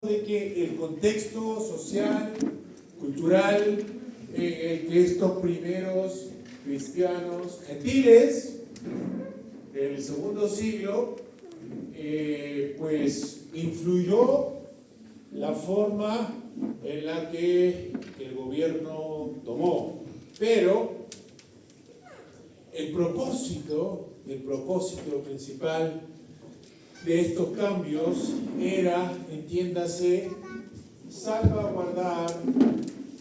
de que el contexto social, cultural, en el que estos primeros cristianos gentiles del segundo siglo, pues influyó la forma en la que el gobierno tomó. Pero el propósito principal de estos cambios era, entiéndase, salvaguardar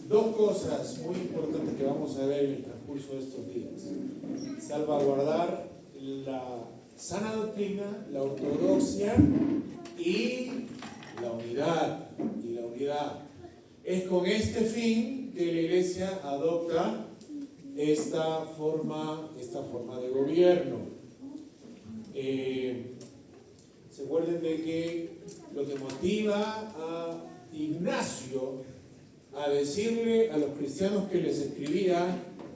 dos cosas muy importantes que vamos a ver en el transcurso de estos días. Salvaguardar la sana doctrina, la ortodoxia y la unidad. Es con este fin que la Iglesia adopta esta forma de gobierno. Se acuerden de que lo que motiva a Ignacio a decirle a los cristianos que les escribía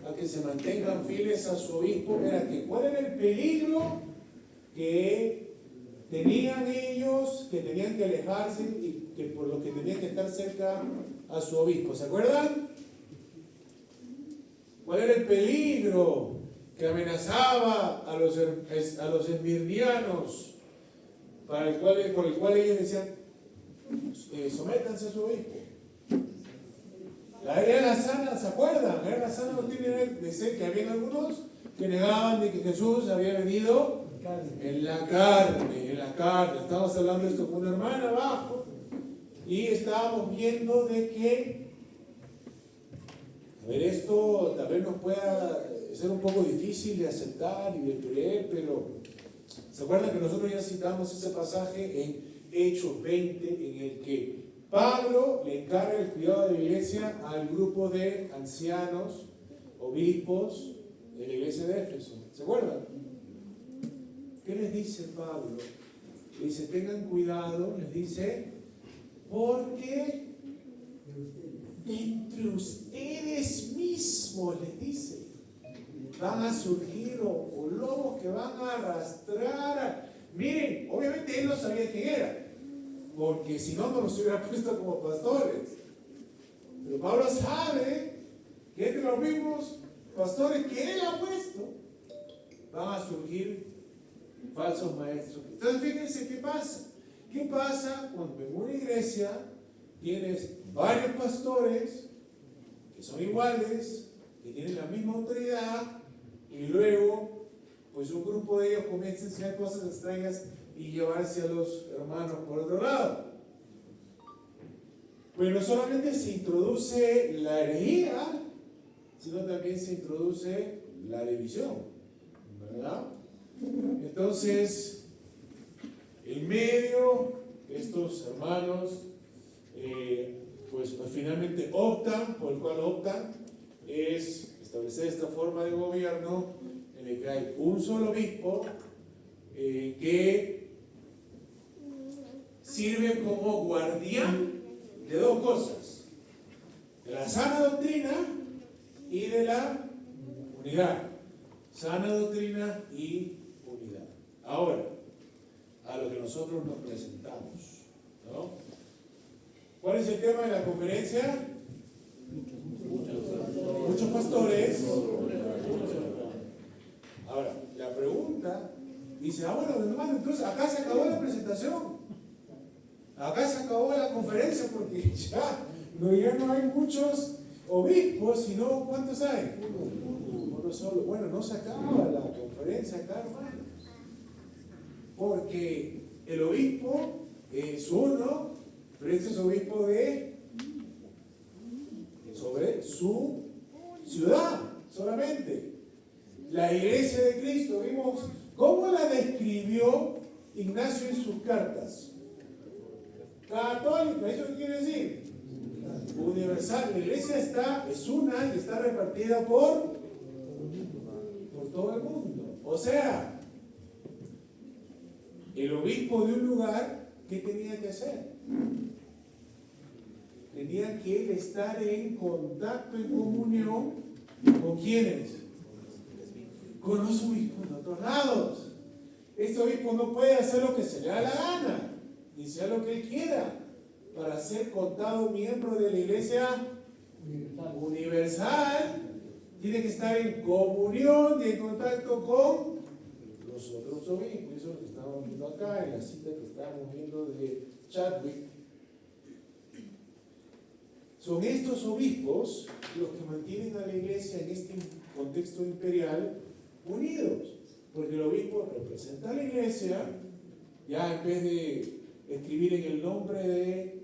a que se mantengan fieles a su obispo era que cuál era el peligro que tenían ellos, que tenían que alejarse y que por lo que tenían que estar cerca a su obispo. ¿Se acuerdan? ¿Cuál era el peligro que amenazaba a los esmirnianos? Por el cual ellos decían, sométanse a su obispo. La era sana, ¿se acuerdan? La era sana doctrina de ser que había algunos que negaban de que Jesús había venido en la carne. Estamos hablando de esto con una hermana abajo y estábamos viendo de que, a ver, esto tal vez nos pueda ser un poco difícil de aceptar y de creer, pero ¿se acuerdan que nosotros ya citamos ese pasaje en Hechos 20 en el que Pablo le encarga el cuidado de la iglesia al grupo de ancianos, obispos de la iglesia de Éfeso? ¿Se acuerdan? ¿Qué les dice Pablo? Le dice, tengan cuidado, les dice, porque entre ustedes mismos, les dice, van a surgir o lobos que van a arrastrar. Miren, obviamente él no sabía quién era, porque si no, no los hubiera puesto como pastores. Pero Pablo sabe que entre los mismos pastores que él ha puesto, van a surgir falsos maestros. Entonces fíjense qué pasa. ¿Qué pasa cuando en una iglesia tienes varios pastores que son iguales, que tienen la misma autoridad, y luego pues un grupo de ellos comienza a enseñar cosas extrañas y llevarse a los hermanos por otro lado? Pues no solamente se introduce la herejía, sino también se introduce la división, ¿verdad? Entonces, en medio de estos hermanos, pues finalmente por el cual optan, es establecer esta forma de gobierno en el que hay un solo obispo que sirve como guardián de dos cosas: de la sana doctrina y de la unidad. Sana doctrina y unidad. Ahora, a lo que nosotros nos presentamos, ¿no? ¿Cuál es el tema de la conferencia? Muchos pastores. Ahora, la pregunta dice, bueno, hermano, entonces acá se acabó la presentación. Acá se acabó la conferencia porque ya no hay muchos obispos, sino ¿cuántos hay? Uno solo. Bueno, no se acaba la conferencia acá, hermano. Porque el obispo es uno, pero este es obispo sobre su ciudad solamente. La iglesia de Cristo, vimos cómo la describió Ignacio en sus cartas. Católica, ¿eso qué quiere decir? Universal. La iglesia es una y está repartida por todo el mundo. O sea, el obispo de un lugar, ¿qué tenía que hacer? Tenía que estar en contacto, en comunión, ¿con quiénes? Con los obispos de otros lados. Este obispo no puede hacer lo que se le da la gana, ni sea lo que él quiera, para ser contado miembro de la iglesia universal, tiene que estar en comunión y en contacto con los otros obispos. Eso es lo que estamos viendo acá en la cita que estábamos viendo de Chadwick. Son estos obispos los que mantienen a la iglesia en este contexto imperial unidos, porque el obispo representa a la iglesia, ya en vez de escribir en el nombre de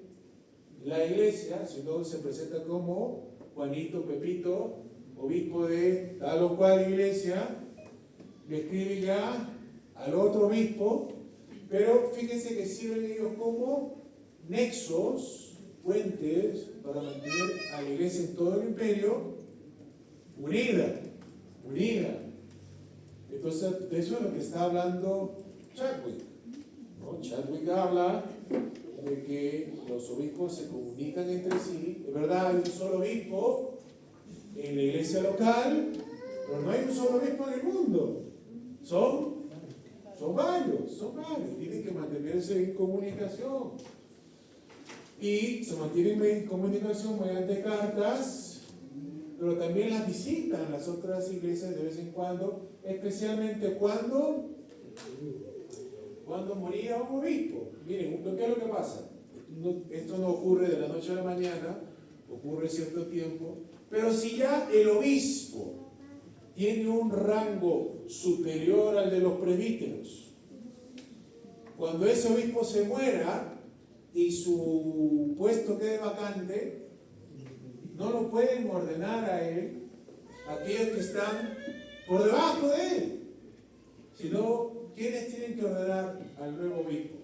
la iglesia, sino se presenta como Juanito, Pepito, obispo de tal o cual iglesia, le escribe ya al otro obispo, pero fíjense que sirven ellos como nexos, puentes, para mantener a la iglesia en todo el imperio unida. Entonces, de eso es lo que está hablando Chadwick, ¿no? Chadwick habla de que los obispos se comunican entre sí. Es verdad, hay un solo obispo en la iglesia local, pero no hay un solo obispo en el mundo. Son varios. Tienen que mantenerse en comunicación. Y se mantienen en comunicación mediante cartas, pero también las visitan las otras iglesias de vez en cuando, especialmente cuando moría un obispo. Miren, ¿qué es lo que pasa? Esto no ocurre de la noche a la mañana, ocurre cierto tiempo, pero si ya el obispo tiene un rango superior al de los presbíteros, cuando ese obispo se muera y su puesto quede vacante, no lo pueden ordenar a él aquellos que están por debajo de él, sino ¿quiénes tienen que ordenar al nuevo obispo?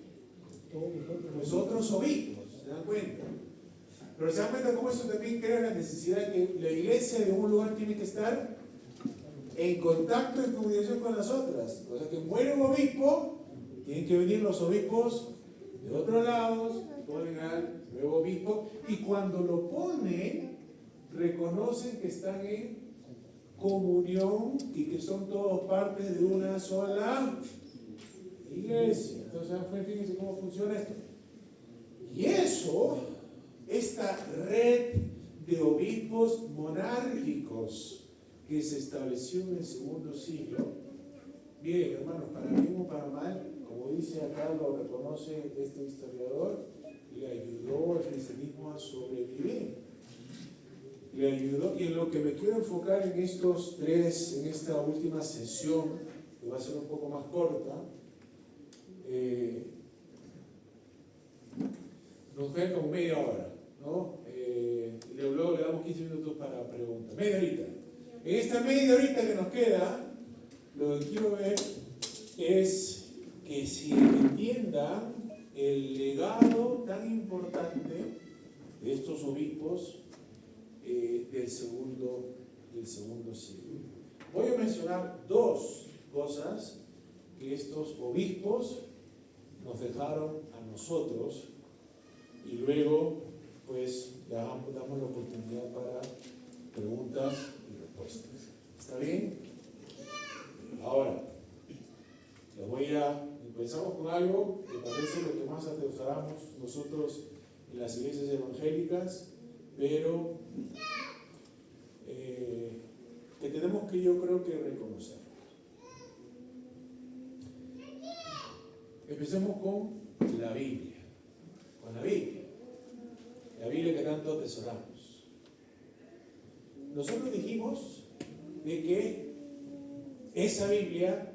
Los otros obispos, ¿se dan cuenta? Pero se dan cuenta cómo eso también crea la necesidad de que la iglesia de un lugar tiene que estar en contacto, en comunicación con las otras. O sea que muere un obispo, tienen que venir los obispos de otros lados, ponen al nuevo obispo, y cuando lo ponen, reconocen que están en comunión y que son todos partes de una sola iglesia. Entonces, fíjense cómo funciona esto. Y eso, esta red de obispos monárquicos que se estableció en el segundo siglo, miren, hermanos, para bien o para mal, como dice acá, lo reconoce este historiador, le ayudó al cristianismo a sobrevivir. Le ayudó, y en lo que me quiero enfocar en estos tres, en esta última sesión, que va a ser un poco más corta, nos queda como media hora, ¿no? Y luego le damos 15 minutos para preguntas. Media horita. En esta media horita que nos queda, lo que quiero ver es que se entienda el legado tan importante de estos obispos del segundo siglo. Voy a mencionar dos cosas que estos obispos nos dejaron a nosotros y luego pues damos la oportunidad para preguntas y respuestas. ¿Está bien? Ahora, empezamos con algo que parece lo que más atesoramos nosotros en las iglesias evangélicas, pero que tenemos que, yo creo, que reconocer. Empecemos con la Biblia. La Biblia que tanto atesoramos. Nosotros dijimos de que esa Biblia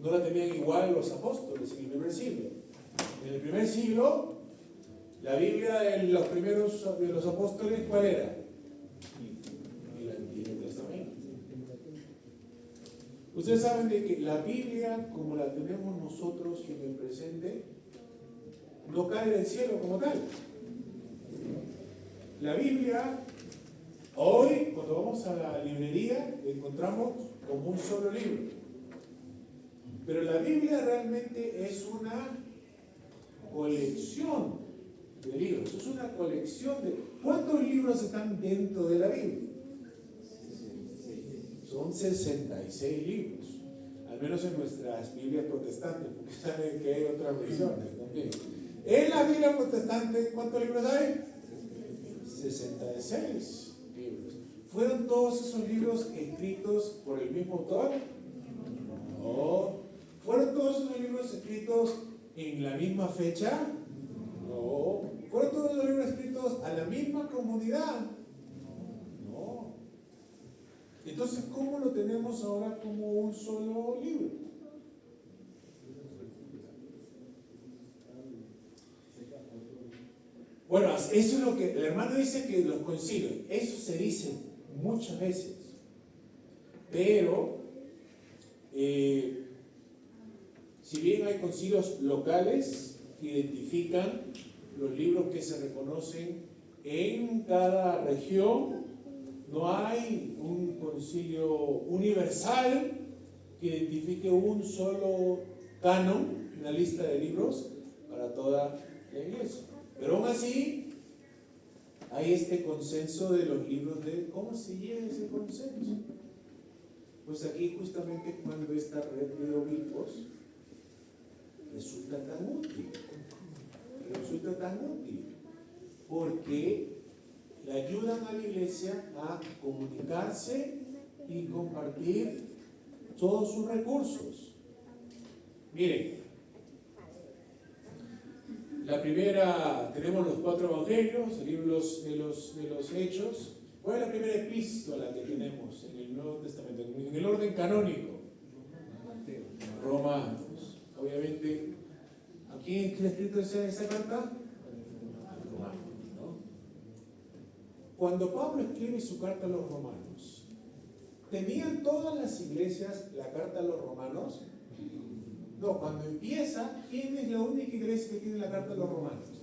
no la tenían igual los apóstoles en el primer siglo. En el primer siglo, la Biblia de los primeros de los apóstoles, ¿cuál era? El Antiguo Testamento. Ustedes saben de que la Biblia, como la tenemos nosotros en el presente, no cae del cielo como tal. La Biblia, hoy, cuando vamos a la librería, la encontramos como un solo libro. Pero la Biblia realmente es una colección de libros. Es una colección de... ¿Cuántos libros están dentro de la Biblia? Son 66 libros. Al menos en nuestras Biblias protestantes, porque saben que hay otras versiones también. En la Biblia protestante, ¿cuántos libros hay? 66 libros. ¿Fueron todos esos libros escritos por el mismo autor? No. ¿Fueron todos esos libros escritos en la misma fecha? No. ¿Fueron todos los libros escritos a la misma comunidad? No. Entonces, ¿cómo lo tenemos ahora como un solo libro? Bueno, eso es lo que el hermano dice, que los concilios, eso se dice muchas veces, pero si bien hay concilios locales que identifican los libros que se reconocen en cada región, no hay un concilio universal que identifique un solo canon, una lista de libros para toda la iglesia. Pero aún así, hay este consenso de los libros de... ¿Cómo se llega a ese consenso? Pues aquí justamente cuando esta red de obispos resulta tan útil, porque le ayudan a la iglesia a comunicarse y compartir todos sus recursos. Miren, la primera, tenemos los 4 evangelios, libros de los hechos. ¿Cuál es la primera epístola que tenemos en el Nuevo Testamento? En el orden canónico. Romanos. Obviamente, ¿a quién está escrito esa carta? Romanos, ¿no? Cuando Pablo escribe su carta a los romanos, ¿tenían todas las iglesias la carta a los romanos? No, cuando empieza, ¿quién es la única iglesia que tiene la carta de los romanos?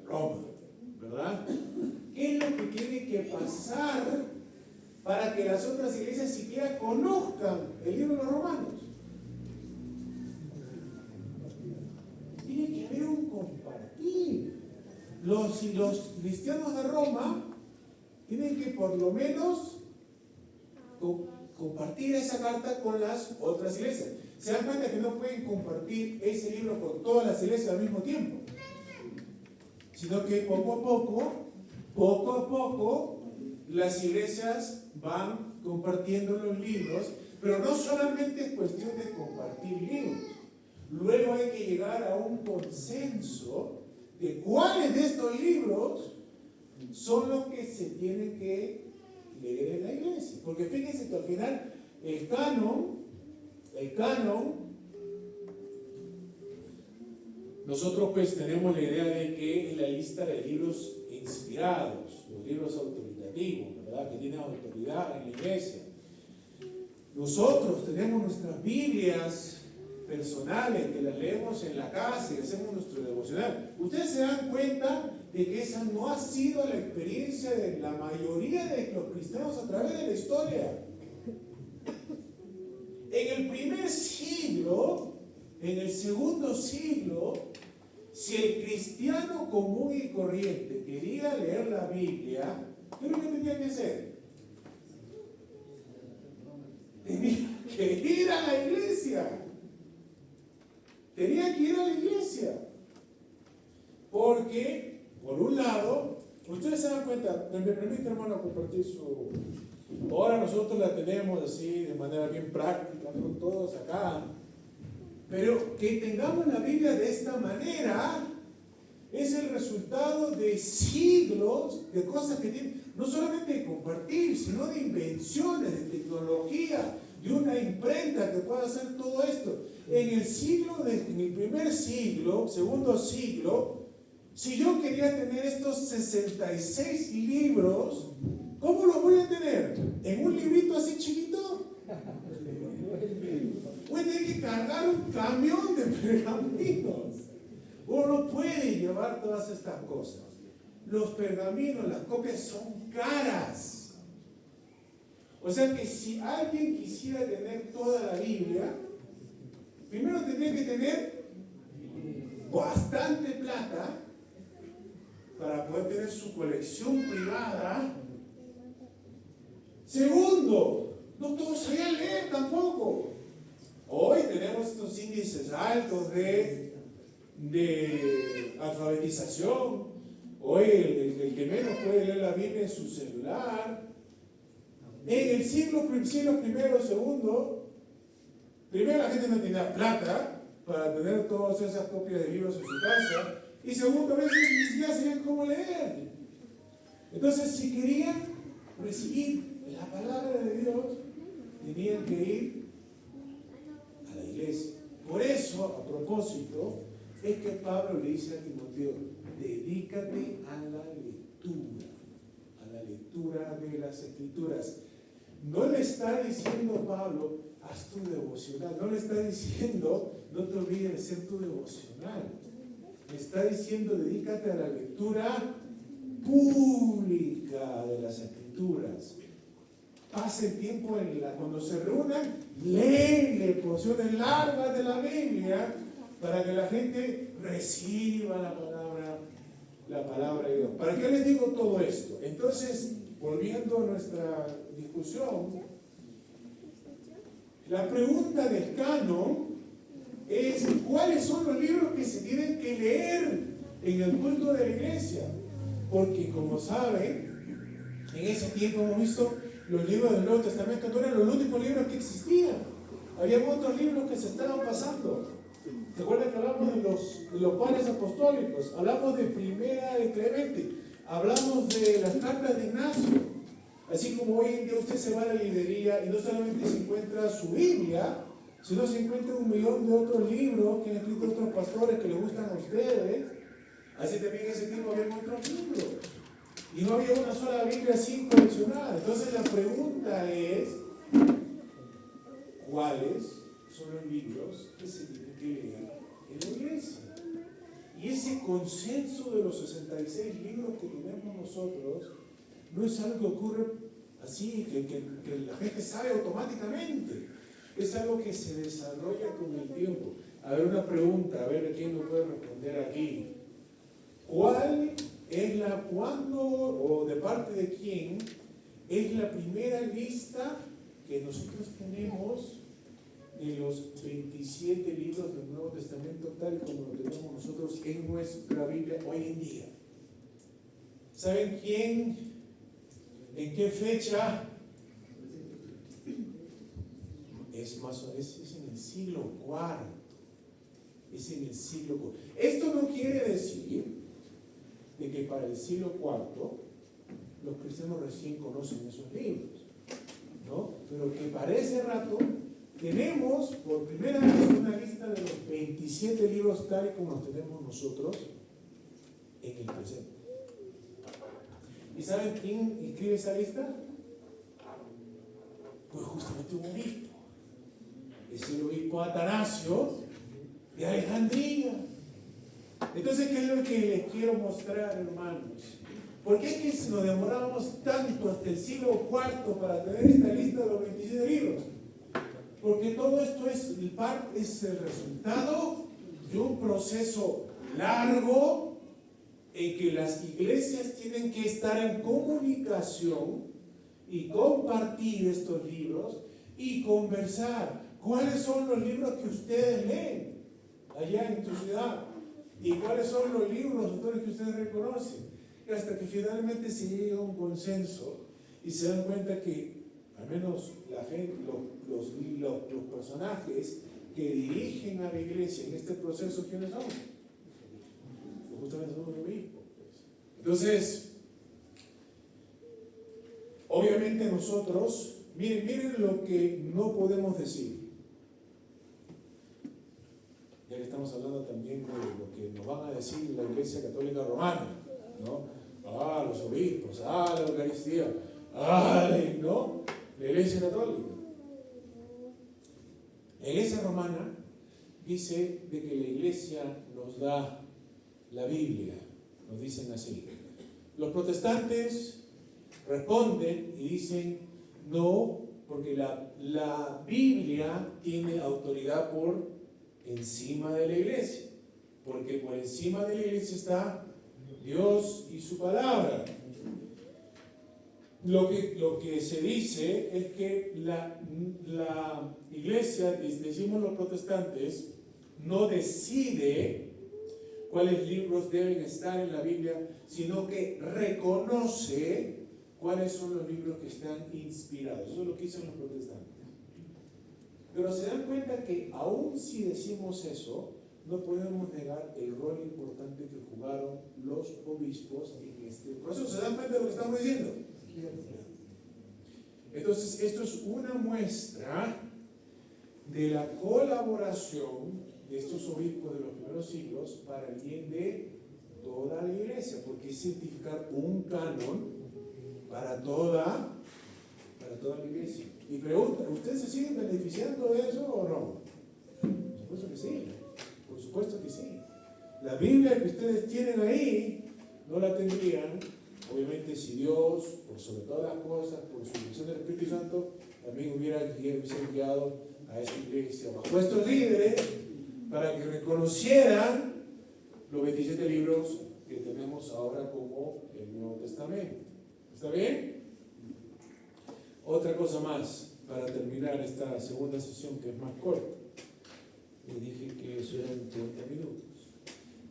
Roma, ¿verdad? ¿Qué es lo que tiene que pasar para que las otras iglesias siquiera conozcan el libro de los romanos? Tiene que haber un compartir. Los cristianos de Roma tienen que por lo menos compartir esa carta con las otras iglesias. Se dan cuenta que no pueden compartir ese libro con todas las iglesias al mismo tiempo, sino que poco a poco, las iglesias van compartiendo los libros, pero no solamente es cuestión de compartir libros. Luego hay que llegar a un consenso de cuáles de estos libros son los que se tienen que leer en la iglesia. Porque fíjense que al final el canon, nosotros pues tenemos la idea de que es la lista de libros inspirados, los libros autoritativos, ¿verdad? Que tienen autoridad en la iglesia. Nosotros tenemos nuestras Biblias personales que las leemos en la casa y hacemos nuestro devocional. Ustedes se dan cuenta de que esa no ha sido la experiencia de la mayoría de los cristianos a través de la historia. En el primer siglo, en el segundo siglo, si el cristiano común y corriente quería leer la Biblia, ¿qué es lo que tenía que hacer? Tenía que ir a la iglesia. Porque, por un lado, ustedes se dan cuenta, me permite, hermano, compartir su... Ahora nosotros la tenemos así, de manera bien práctica, con todos acá. Pero que tengamos la Biblia de esta manera es el resultado de siglos de cosas que tienen, no solamente de compartir, sino de invenciones, de tecnología, de una imprenta que pueda hacer todo esto. En el primer siglo, segundo siglo, si yo quería tener estos 66 libros, ¿cómo los voy a tener? ¿En un librito así chiquito? Voy a tener que cargar un camión de pergaminos. Uno no puede llevar todas estas cosas. Los pergaminos, las copias son caras. O sea que si alguien quisiera tener toda la Biblia, primero tendría que tener bastante plata para poder tener su colección privada. Segundo, no todos sabían leer tampoco. Hoy tenemos estos índices altos de de alfabetización. Hoy el que menos puede leer la Biblia en su celular. En el siglo primero, segundo, primero la gente no tenía plata para tener todas esas copias de libros en su casa, y segundo, a veces ni siquiera sabían cómo leer. Entonces, si querían recibir la palabra de Dios, tenían que ir a la iglesia. Por eso, a propósito, es que Pablo le dice a Timoteo: dedícate a la lectura de las Escrituras. No le está diciendo Pablo, haz tu devocional. No le está diciendo, no te olvides de hacer tu devocional. Le está diciendo, dedícate a la lectura pública de las Escrituras. Pase el tiempo cuando se reúnan, léele porciones largas de la Biblia para que la gente reciba la palabra de Dios. ¿Para qué les digo todo esto? Entonces, volviendo a nuestra discusión, la pregunta del canon es: ¿cuáles son los libros que se tienen que leer en el culto de la iglesia? Porque, como saben, en ese tiempo hemos visto los libros del Nuevo Testamento no eran los únicos libros que existían. Había otros libros que se estaban pasando. ¿Se acuerdan que hablamos de los padres apostólicos? Hablamos de Primera de Clemente, hablamos de las cartas de Ignacio. Así como hoy en día usted se va a la librería y no solamente se encuentra su Biblia, sino se encuentra 1.000.000 de otros libros que han escrito otros pastores que les gustan a ustedes. Así también en ese tiempo había otros libros. Y no había una sola Biblia así coleccionada. Entonces la pregunta es: ¿cuáles son los libros que se tienen que leer en la iglesia? Y ese consenso de los 66 libros que tenemos nosotros no es algo que ocurre así, que la gente sabe automáticamente. Es algo que se desarrolla con el tiempo. A ver, una pregunta, a ver quién me puede responder aquí. ¿Cuándo o de parte de quién es la primera lista que nosotros tenemos de los 27 libros del Nuevo Testamento tal y como lo tenemos nosotros en nuestra Biblia hoy en día? ¿Saben quién? ¿En qué fecha? Es en el siglo IV. Es en el siglo IV. Esto no quiere decir de que para el siglo IV los cristianos recién conocen esos libros, ¿no? Pero que para ese rato tenemos por primera vez una lista de los 27 libros tal y como los tenemos nosotros en el presente. ¿Y saben quién escribe esa lista? Pues justamente un obispo. Es el obispo Atanasio de Alejandría. Entonces, ¿qué es lo que les quiero mostrar, hermanos? ¿Por qué es que nos demorábamos tanto hasta el siglo IV para tener esta lista de los 27 libros? Porque todo esto es el resultado de un proceso largo en que las iglesias tienen que estar en comunicación y compartir estos libros y conversar. ¿Cuáles son los libros que ustedes leen allá en tu ciudad? ¿Y cuáles son los libros, los autores que ustedes reconocen? Y hasta que finalmente se llega a un consenso y se dan cuenta que al menos la gente, los personajes que dirigen a la iglesia en este proceso, ¿quiénes son? Pues justamente son los obispos. Entonces, obviamente nosotros, miren lo que no podemos decir. Ya que estamos hablando también de lo que nos van a decir la Iglesia Católica Romana, ¿no? Los obispos, la Eucaristía, ¿no? La Iglesia Católica. La Iglesia Romana dice de que la Iglesia nos da la Biblia, nos dicen así. Los protestantes responden y dicen no, porque la Biblia tiene autoridad por encima de la iglesia, porque por encima de la iglesia está Dios y su palabra. Lo que se dice es que la iglesia, decimos los protestantes, no decide cuáles libros deben estar en la Biblia, sino que reconoce cuáles son los libros que están inspirados. Eso es lo que dicen los protestantes. Pero se dan cuenta que aun si decimos eso, no podemos negar el rol importante que jugaron los obispos en este proceso. ¿Se dan cuenta de lo que estamos diciendo? Entonces, esto es una muestra de la colaboración de estos obispos de los primeros siglos para el bien de toda la iglesia, porque es cientificar un canon para toda la iglesia. Y pregunta, ¿ustedes se siguen beneficiando de eso o no? Por supuesto que sí, por supuesto que sí. La Biblia que ustedes tienen ahí no la tendrían, obviamente, si Dios, por sobre todas las cosas, por su dirección del Espíritu Santo, también hubiera enviado a esta iglesia bajo estos líderes para que reconocieran los 27 libros que tenemos ahora como el Nuevo Testamento. ¿Está bien? Otra cosa más para terminar esta segunda sesión, que es más corta. Les dije que eso eran 30 minutos.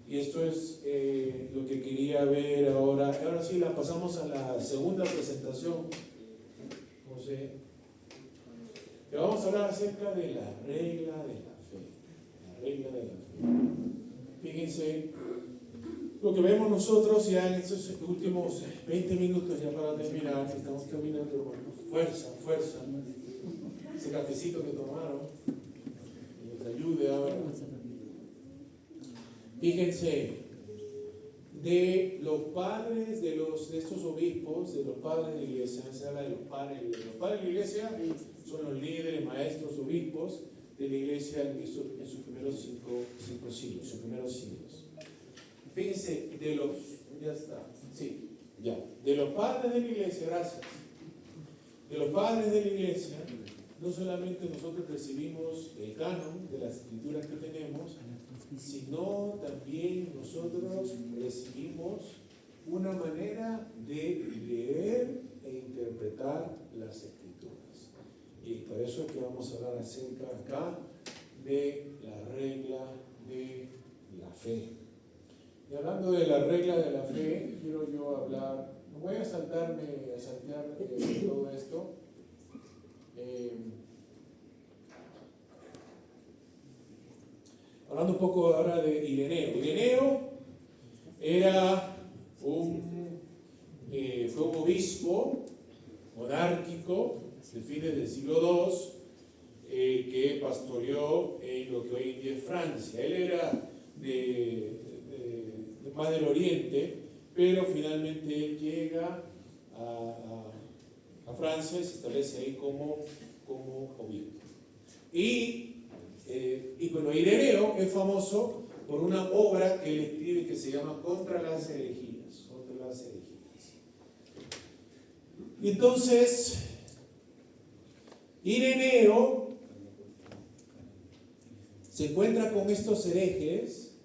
Y esto es lo que quería ver ahora. Ahora sí, la pasamos a la segunda presentación, José. Que vamos a hablar acerca de la regla de la fe. La regla de la fe. Fíjense, lo que vemos nosotros ya en estos últimos 20 minutos, ya para terminar, estamos caminando, hermanos. Fuerza, fuerza. Ese cafecito que tomaron, que nos ayude ahora. Fíjense, de los padres de estos obispos, de los padres de la iglesia, se habla de los padres de la iglesia, son los líderes, maestros, obispos de la iglesia en sus primeros cinco siglos, sus primeros siglos. Fíjense, de los padres de la iglesia, gracias. De los padres de la iglesia, no solamente nosotros recibimos el canon de las escrituras que tenemos, sino también nosotros recibimos una manera de leer e interpretar las escrituras. Y por eso es que vamos a hablar acerca acá de la regla de la fe. Y hablando de la regla de la fe, quiero yo hablar, no voy a saltear todo esto. Hablando un poco ahora de Ireneo. Ireneo fue un obispo monárquico de fines del siglo II que pastoreó en lo que hoy en día es Francia. Él era más del Oriente, pero finalmente él llega a Francia y se establece ahí como obispo. Y bueno, Ireneo es famoso por una obra que él escribe que se llama Contra las herejías. Y entonces, Ireneo se encuentra con estos herejes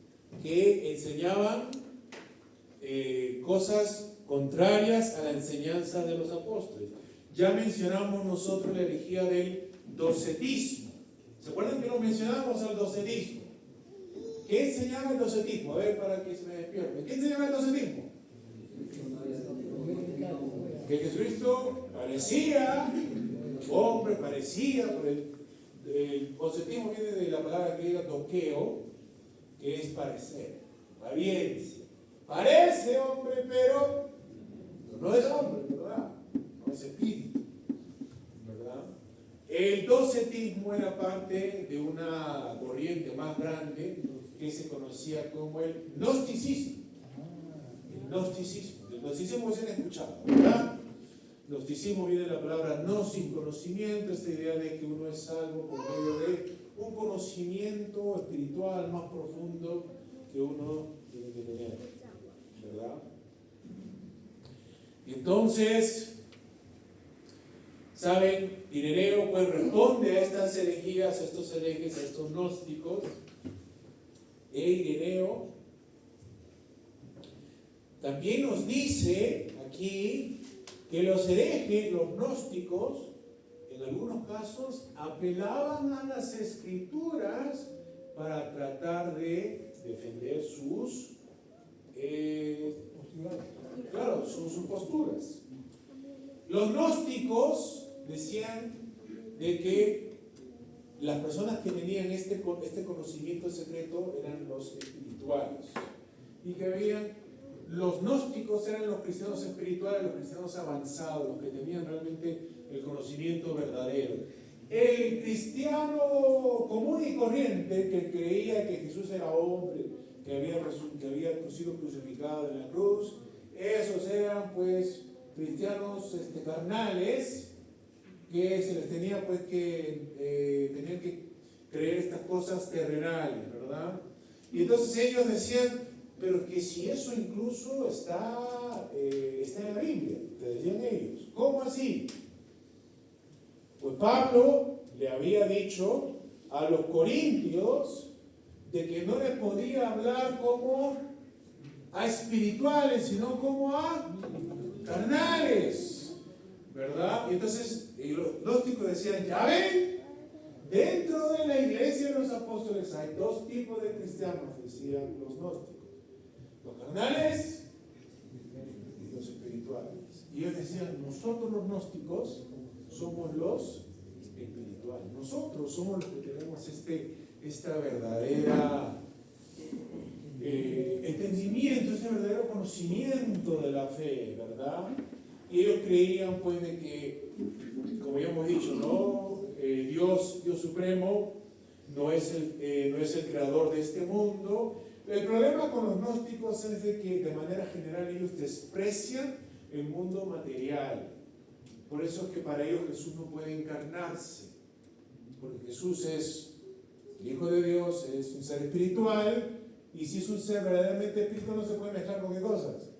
que enseñaban cosas contrarias a la enseñanza de los apóstoles. Ya mencionamos nosotros la herejía del docetismo. ¿Se acuerdan que lo mencionamos al docetismo? ¿Qué enseñaba el docetismo? A ver, para que se me despierte. ¿Qué enseñaba el docetismo? Que Jesucristo parecía hombre, por el docetismo viene de la palabra griega dokeo, que es parecer, apariencia. Parece hombre, pero no es hombre, ¿verdad? No es espíritu, ¿verdad? El docetismo era parte de una corriente más grande que se conocía como el gnosticismo. El gnosticismo. El gnosticismo se han escuchado, ¿verdad? Gnosticismo viene de la palabra no, sin conocimiento, esta idea de que uno es salvo por medio de un conocimiento espiritual más profundo que uno tiene que tener, ¿verdad? Y entonces, ¿saben? Ireneo pues responde a estas herejías, a estos herejes, a estos gnósticos. Ireneo también nos dice aquí que los herejes, los gnósticos, en algunos casos apelaban a las escrituras para tratar de defender sus, claro, sus posturas. Los gnósticos decían de que las personas que tenían este conocimiento secreto eran los espirituales y que los gnósticos eran los cristianos espirituales, los cristianos avanzados, los que tenían realmente el conocimiento verdadero. El cristiano común y corriente que creía que Jesús era hombre, que había sido crucificado en la cruz, esos eran pues cristianos carnales, que se les tenía pues que tenían que creer estas cosas terrenales, ¿verdad? Y entonces ellos decían, pero que si eso incluso está en la Biblia, te decían ellos. ¿Cómo así? Pues Pablo le había dicho a los corintios de que no les podía hablar como a espirituales, sino como a carnales, ¿verdad? Y entonces los gnósticos decían, ya ven, dentro de la iglesia de los apóstoles hay dos tipos de cristianos, decían los gnósticos, los carnales y los espirituales. Y ellos decían, nosotros los gnósticos somos los espirituales, nosotros somos los que tenemos esta verdadera entendimiento, este verdadero conocimiento de la fe, ¿verdad? Y ellos creían pues de que, como ya hemos dicho, ¿no? Dios supremo no es el creador de este mundo. El problema con los gnósticos es de que de manera general ellos desprecian el mundo material. Por eso es que para ellos Jesús no puede encarnarse, porque Jesús es el Hijo de Dios, es un ser espiritual, y si es un ser verdaderamente espiritual no se puede mezclar con qué cosas.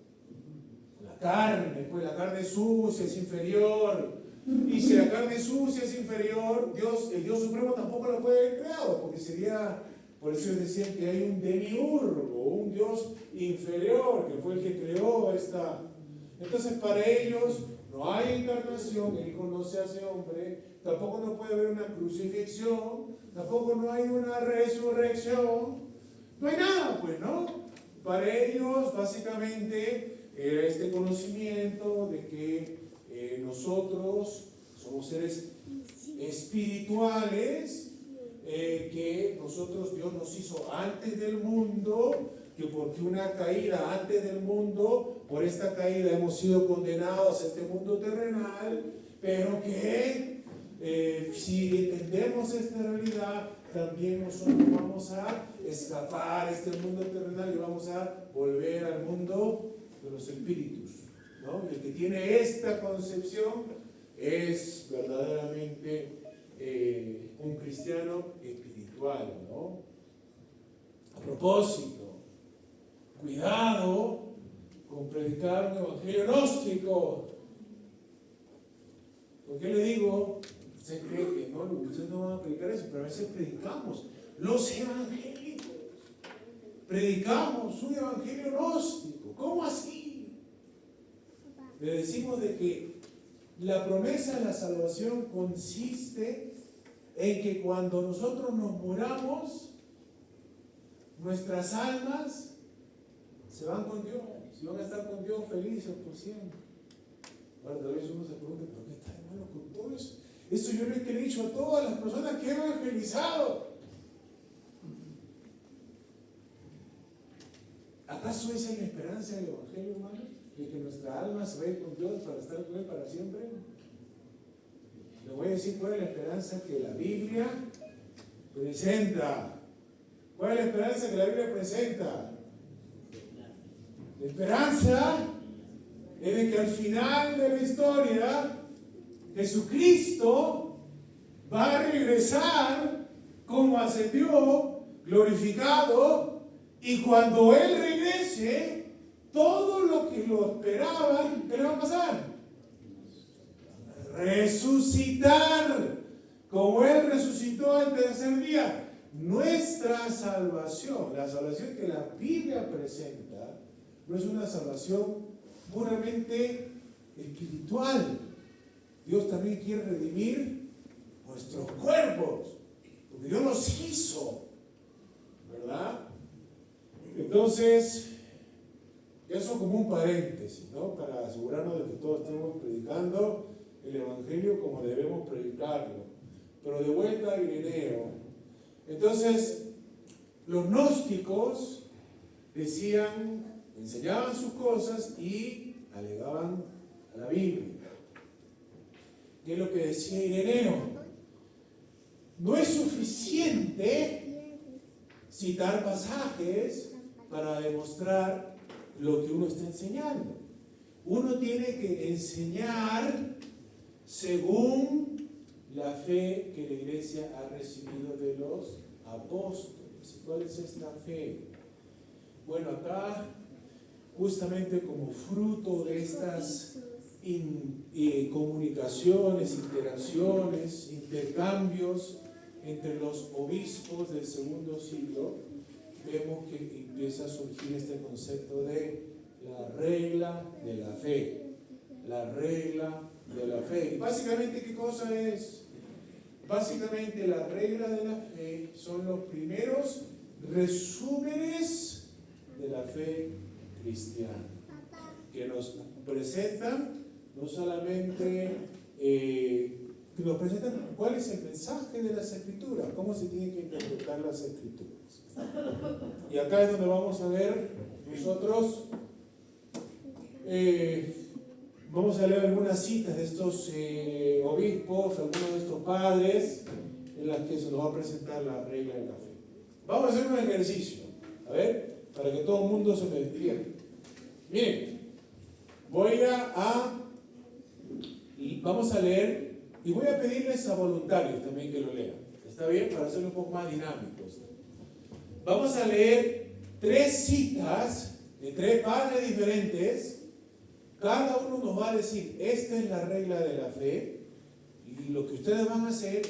La carne, pues la carne sucia es inferior, y si la carne sucia es inferior, el Dios supremo tampoco lo puede haber creado, porque sería, por eso ellos decían que hay un demiurgo, un Dios inferior, que fue el que creó esta. Entonces para ellos no hay encarnación, el Hijo no se hace hombre, tampoco no puede haber una crucifixión, tampoco no hay una resurrección, no hay nada, pues, ¿no? Para ellos, básicamente, era este conocimiento de que nosotros somos seres espirituales, que Dios nos hizo antes del mundo, que porque una caída antes del mundo, por esta caída hemos sido condenados a este mundo terrenal, pero que si entendemos esta realidad, también nosotros vamos a escapar a este mundo terrenal y vamos a volver al mundo de los espíritus, ¿no? Y el que tiene esta concepción es verdaderamente un cristiano espiritual, ¿no? A propósito, cuidado con predicar un evangelio gnóstico. ¿Por qué le digo? Usted cree que no, ustedes no van a predicar eso, pero a veces predicamos los evangélicos. Predicamos un evangelio gnóstico. ¿Cómo así? Le decimos de que la promesa de la salvación consiste en que cuando nosotros nos muramos, nuestras almas se van con Dios y van a estar con Dios felices por siempre. Ahora tal vez uno se pregunta, ¿pero qué está de malo con todo eso? Eso yo le he dicho a todas las personas que he evangelizado. ¿Acaso esa es la esperanza del evangelio, hermano? De que nuestra alma se vaya con Dios para estar con Él para siempre. Le voy a decir cuál es la esperanza que la Biblia presenta. ¿Cuál es la esperanza que la Biblia presenta? La esperanza es de que al final de la historia Jesucristo va a regresar como ascendió, glorificado, y cuando Él regrese, todo lo que lo esperaban, ¿qué le va a pasar? Resucitar, como Él resucitó al tercer día. Nuestra salvación, la salvación que la Biblia presenta, no es una salvación puramente espiritual. Dios también quiere redimir nuestros cuerpos, porque Dios los hizo, ¿verdad? entonces, eso como un paréntesis, ¿no? Para asegurarnos de que todos estemos predicando el Evangelio como debemos predicarlo. Pero de vuelta a Ireneo. Entonces, los gnósticos decían, enseñaban sus cosas y alegaban a la Biblia. ¿Qué es lo que decía Ireneo? No es suficiente citar pasajes para demostrar lo que uno está enseñando. Uno tiene que enseñar según la fe que la iglesia ha recibido de los apóstoles. ¿Cuál es esta fe? Bueno, acá, justamente como fruto de estas comunicaciones, interacciones, intercambios entre los obispos del segundo siglo, vemos que empieza a surgir este concepto de la regla de la fe. La regla de la fe. Y básicamente, ¿qué cosa es? Básicamente, la regla de la fe son los primeros resúmenes de la fe cristiana, que nos presentan no solamente que nos presentan cuál es el mensaje de las Escrituras, cómo se tienen que interpretar las Escrituras. Y acá es donde vamos a ver nosotros, vamos a leer algunas citas de estos obispos, algunos de estos padres, en las que se nos va a presentar la regla de la fe. Vamos a hacer un ejercicio, a ver, para que todo el mundo se me despierte. Miren, vamos a leer y voy a pedirles a voluntarios también que lo lean. ¿Está bien? Para hacerlo un poco más dinámicos. Vamos a leer 3 citas de 3 padres diferentes. Cada uno nos va a decir, esta es la regla de la fe. Y lo que ustedes van a hacer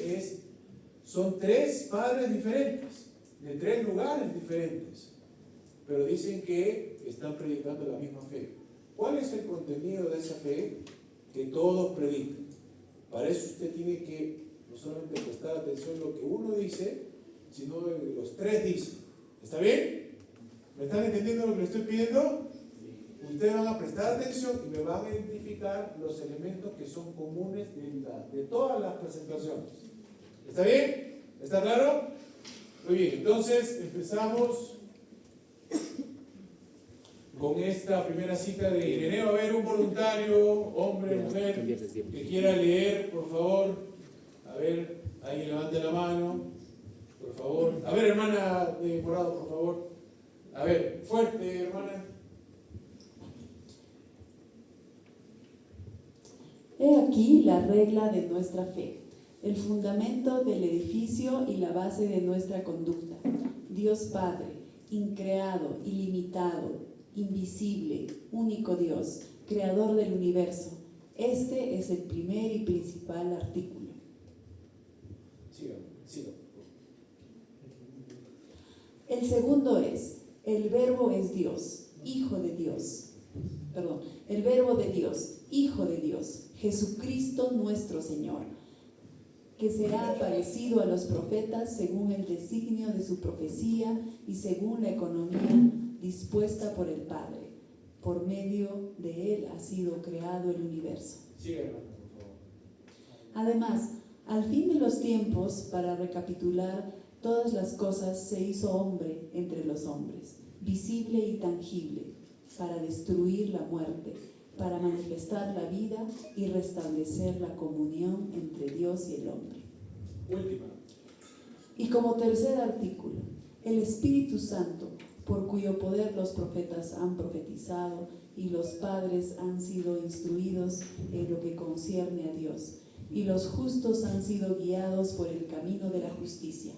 son 3 padres diferentes, de 3 lugares diferentes. Pero dicen que están predicando la misma fe. ¿Cuál es el contenido de esa fe que todos predican? Para eso usted tiene que no solamente prestar atención a lo que uno dice, sino lo que los 3 dicen. ¿Está bien? ¿Me están entendiendo lo que le estoy pidiendo? Ustedes van a prestar atención y me van a identificar los elementos que son comunes de todas las presentaciones. ¿Está bien? ¿Está claro? Muy bien, entonces empezamos con esta primera cita de Ireneo. A ver, un voluntario, hombre, mujer, que quiera leer, por favor. A ver, alguien levante la mano, por favor. A ver, hermana de morado, por favor. A ver, fuerte, hermana. He aquí la regla de nuestra fe, el fundamento del edificio y la base de nuestra conducta. Dios Padre, increado, ilimitado, invisible, único Dios, creador del universo. Este es el primer y principal artículo. Siga. El segundo es, el Verbo es Dios, Hijo de Dios. El Verbo de Dios, Hijo de Dios, Jesucristo nuestro Señor, que se ha aparecido a los profetas según el designio de su profecía y según la economía dispuesta por el Padre. Por medio de Él ha sido creado el universo. Sí, hermano, por favor. Además, al fin de los tiempos, para recapitular todas las cosas, se hizo hombre entre los hombres, visible y tangible, para destruir la muerte, para manifestar la vida y restablecer la comunión entre Dios y el hombre. Última. Y como tercer artículo, el Espíritu Santo, por cuyo poder los profetas han profetizado y los padres han sido instruidos en lo que concierne a Dios, y los justos han sido guiados por el camino de la justicia,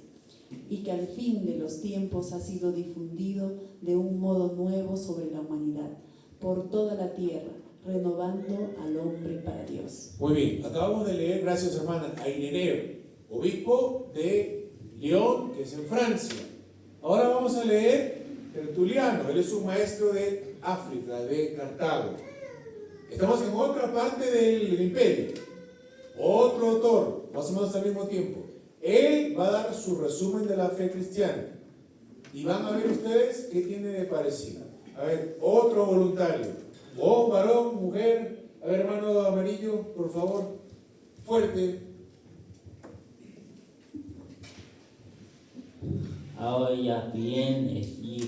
y que al fin de los tiempos ha sido difundido de un modo nuevo sobre la humanidad, por toda la tierra, renovando al hombre para Dios. Muy bien, acabamos de leer, gracias hermana, a Ireneo, obispo de Lyon, que es en Francia. Ahora vamos a leer Tertuliano, él es un maestro de África, de Cartago. Estamos en otra parte del imperio, otro autor, más o menos al mismo tiempo. Él va a dar su resumen de la fe cristiana. y van a ver ustedes qué tiene de parecido. A ver, otro voluntario, o varón, mujer. A ver, hermano amarillo, por favor, fuerte. Ahora bien, y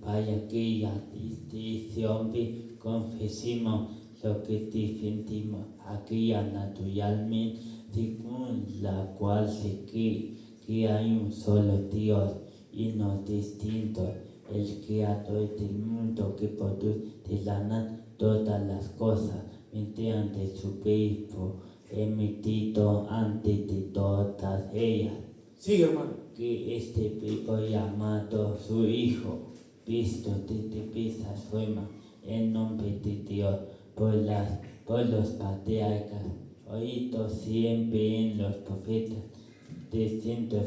para que la distinción confesemos lo que sentimos aquí naturalmente, según la cual se cree que hay un solo Dios y no distinto, el creador del mundo que produce de la nada todas las cosas mediante su Hijo emitido antes de todas ellas. Sigue, hermano. Que este Hijo llamado su Hijo, visto desde esa forma, en nombre de Dios, por los patriarcas, oído siempre en los profetas, descendiendo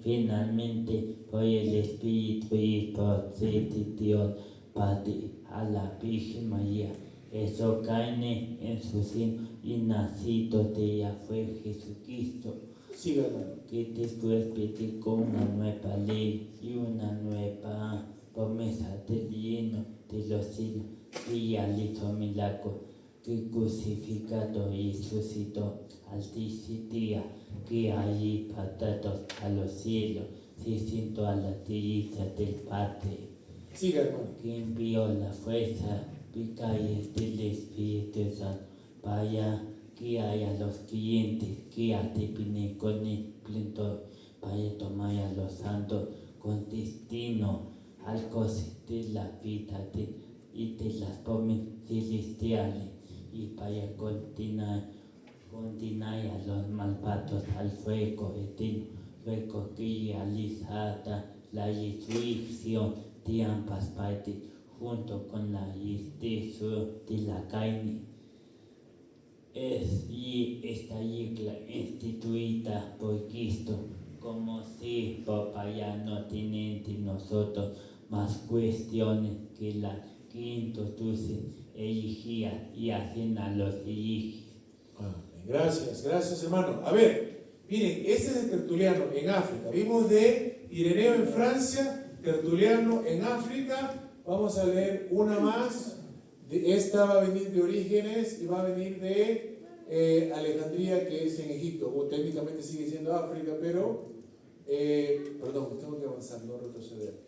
finalmente por el Espíritu y por de Dios Padre a la Virgen María. Eso carne en su seno y nacido de ella fue Jesucristo. Sigue, hermano. Que después predicó una nueva ley y una nueva promesa del reino de los cielos y realizó milagros, que crucificado y resucitó al tercer día, que allí pasados a los cielos se sentó a la derecha del Padre. Sigue, hermano. Que envió la fuerza vicaria del Espíritu Santo para que haya los creyentes que adivinen con esplendor, para tomar a los santos con destino al goce de la vida y de las promesas celestiales, y para condenar a los malvados al fuego eterno, luego que realizada la resurrección de ambas partes, junto con la resurrección de la carne. Y esta iglesia instituida por Cristo, como si Papa ya no tiene entre nosotros más cuestiones que las que introducen herejía y hacen a los herejes. Gracias, gracias, hermano. A ver, miren, este es el Tertuliano en África. Vimos de Ireneo en Francia, Tertuliano en África. Vamos a leer una más. Esta va a venir de Orígenes y va a venir de Alejandría, que es en Egipto, o técnicamente sigue siendo África, pero perdón, tengo que avanzar, no retroceder.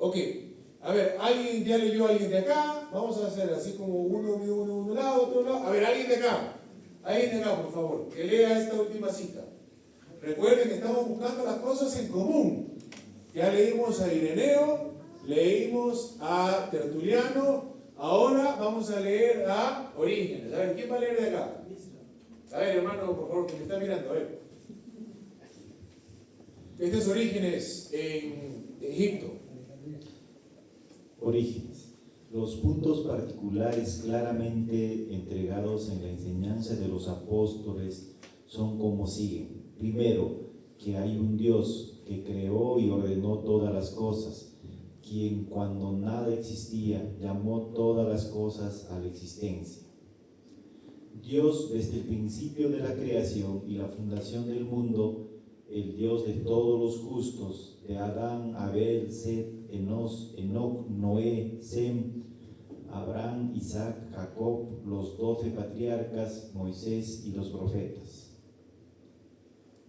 Ok, a ver, ¿alguien ya leyó a alguien de acá? Vamos a hacer así como uno lado, otro lado. A ver, alguien de acá, por favor, que lea esta última cita. Recuerden que estamos buscando las cosas en común. Ya leímos a Ireneo, leímos a Tertuliano, ahora vamos a leer a Orígenes. A ver, ¿quién va a leer de acá? A ver, hermano, por favor, que me está mirando, a ver. Este es Orígenes en Egipto. Orígenes. Los puntos particulares claramente entregados en la enseñanza de los apóstoles son como siguen. Primero, que hay un Dios que creó y ordenó todas las cosas, quien cuando nada existía llamó todas las cosas a la existencia. Dios desde el principio de la creación y la fundación del mundo, el Dios de todos los justos, de Adán, Abel, Set, Enoc, Noé, Sem, Abraham, Isaac, Jacob, los 12 patriarcas, Moisés y los profetas.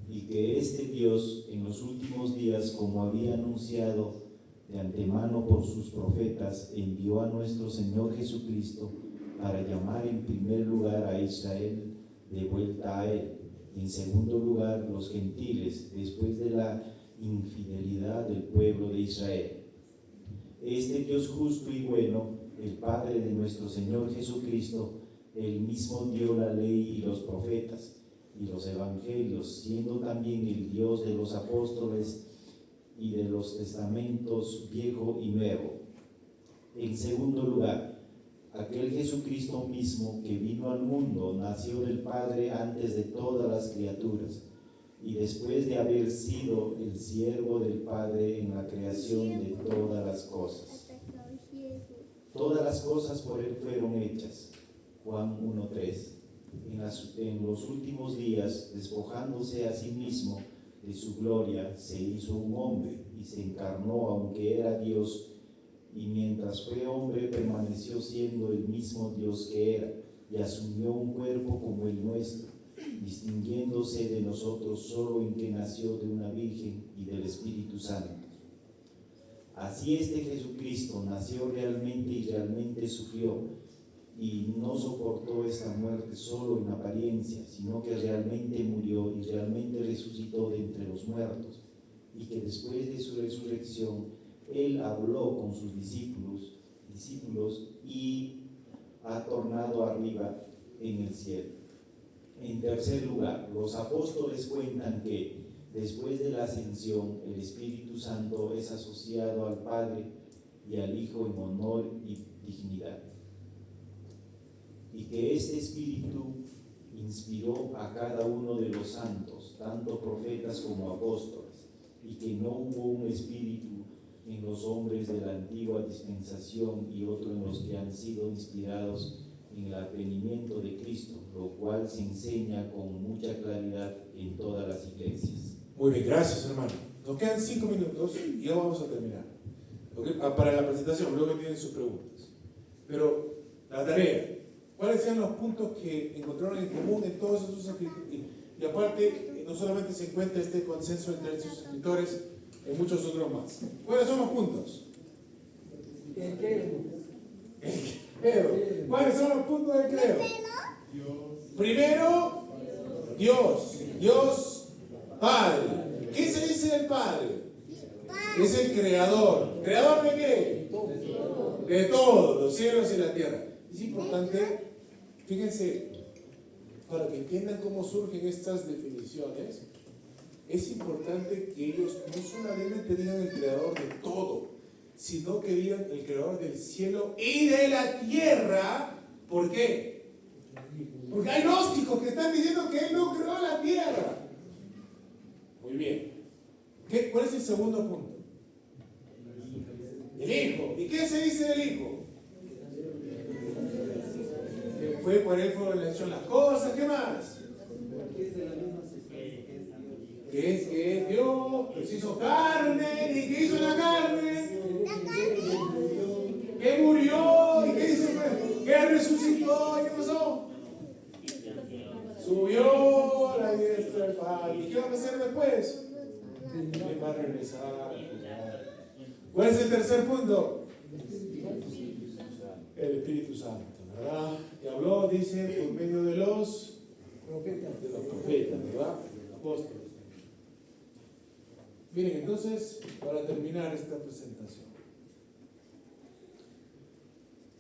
Y que este Dios en los últimos días, como había anunciado de antemano por sus profetas, envió a nuestro Señor Jesucristo para llamar en primer lugar a Israel de vuelta a Él, y en segundo lugar los gentiles, después de la infidelidad del pueblo de Israel. Este Dios justo y bueno, el Padre de nuestro Señor Jesucristo, Él mismo dio la ley y los profetas y los evangelios, siendo también el Dios de los apóstoles y de los testamentos viejo y nuevo. En segundo lugar, aquel Jesucristo mismo que vino al mundo, nació del Padre antes de todas las criaturas, y después de haber sido el siervo del Padre en la creación de todas las cosas. Todas las cosas por Él fueron hechas. Juan 1:3. En los últimos días, despojándose a sí mismo, de su gloria, se hizo un hombre y se encarnó aunque era Dios, y mientras fue hombre permaneció siendo el mismo Dios que era, y asumió un cuerpo como el nuestro, distinguiéndose de nosotros solo en que nació de una virgen y del Espíritu Santo. Así Jesucristo nació realmente y realmente sufrió, y no soportó esta muerte solo en apariencia, sino que realmente murió y realmente resucitó de entre los muertos, y que después de su resurrección Él habló con sus discípulos y ha tornado arriba en el cielo. En tercer lugar, los apóstoles cuentan que después de la ascensión, el Espíritu Santo es asociado al Padre y al Hijo en honor y dignidad, y que este Espíritu inspiró a cada uno de los santos, tanto profetas como apóstoles, y que no hubo un espíritu en los hombres de la antigua dispensación y otro en los que han sido inspirados en el advenimiento de Cristo, lo cual se enseña con mucha claridad en todas las iglesias. Muy bien, gracias hermano. Nos quedan 5 minutos y ya vamos a terminar. ¿Okay? Para la presentación, luego tienen sus preguntas. Pero la tarea, ¿cuáles sean los puntos que encontraron en común en todos esos escritos? Y aparte, no solamente se encuentra este consenso entre estos escritores, en muchos otros más. ¿Cuáles son los puntos? ¿Cuáles son los puntos del credo? Primero, Dios Padre. ¿Qué se dice del Padre? Es el creador. ¿Creador de qué? De todo, los cielos y la tierra. Es importante, fíjense, para que entiendan cómo surgen estas definiciones, es importante que ellos no solamente digan el creador de todo, sino que digan el creador del cielo y de la tierra. ¿Por qué? Porque hay gnósticos que están diciendo que Él no creó la tierra. Muy bien. ¿Cuál es el segundo punto? El Hijo. ¿Y qué se dice del Hijo? Que fue por Él fueron hechas las cosas. ¿Qué más? Que es Dios, que se hizo carne. ¿Y qué hizo la carne? Que murió. ¿Y qué hizo? Que resucitó. ¿Y qué pasó? Subió a la diestra del Padre. ¿Y qué va a pasar después? Él va a regresar. ¿Cuál es el tercer punto? El Espíritu Santo, ¿verdad? Que habló, dice, por medio de los profetas, ¿verdad? De los apóstoles. Miren, entonces, para terminar esta presentación,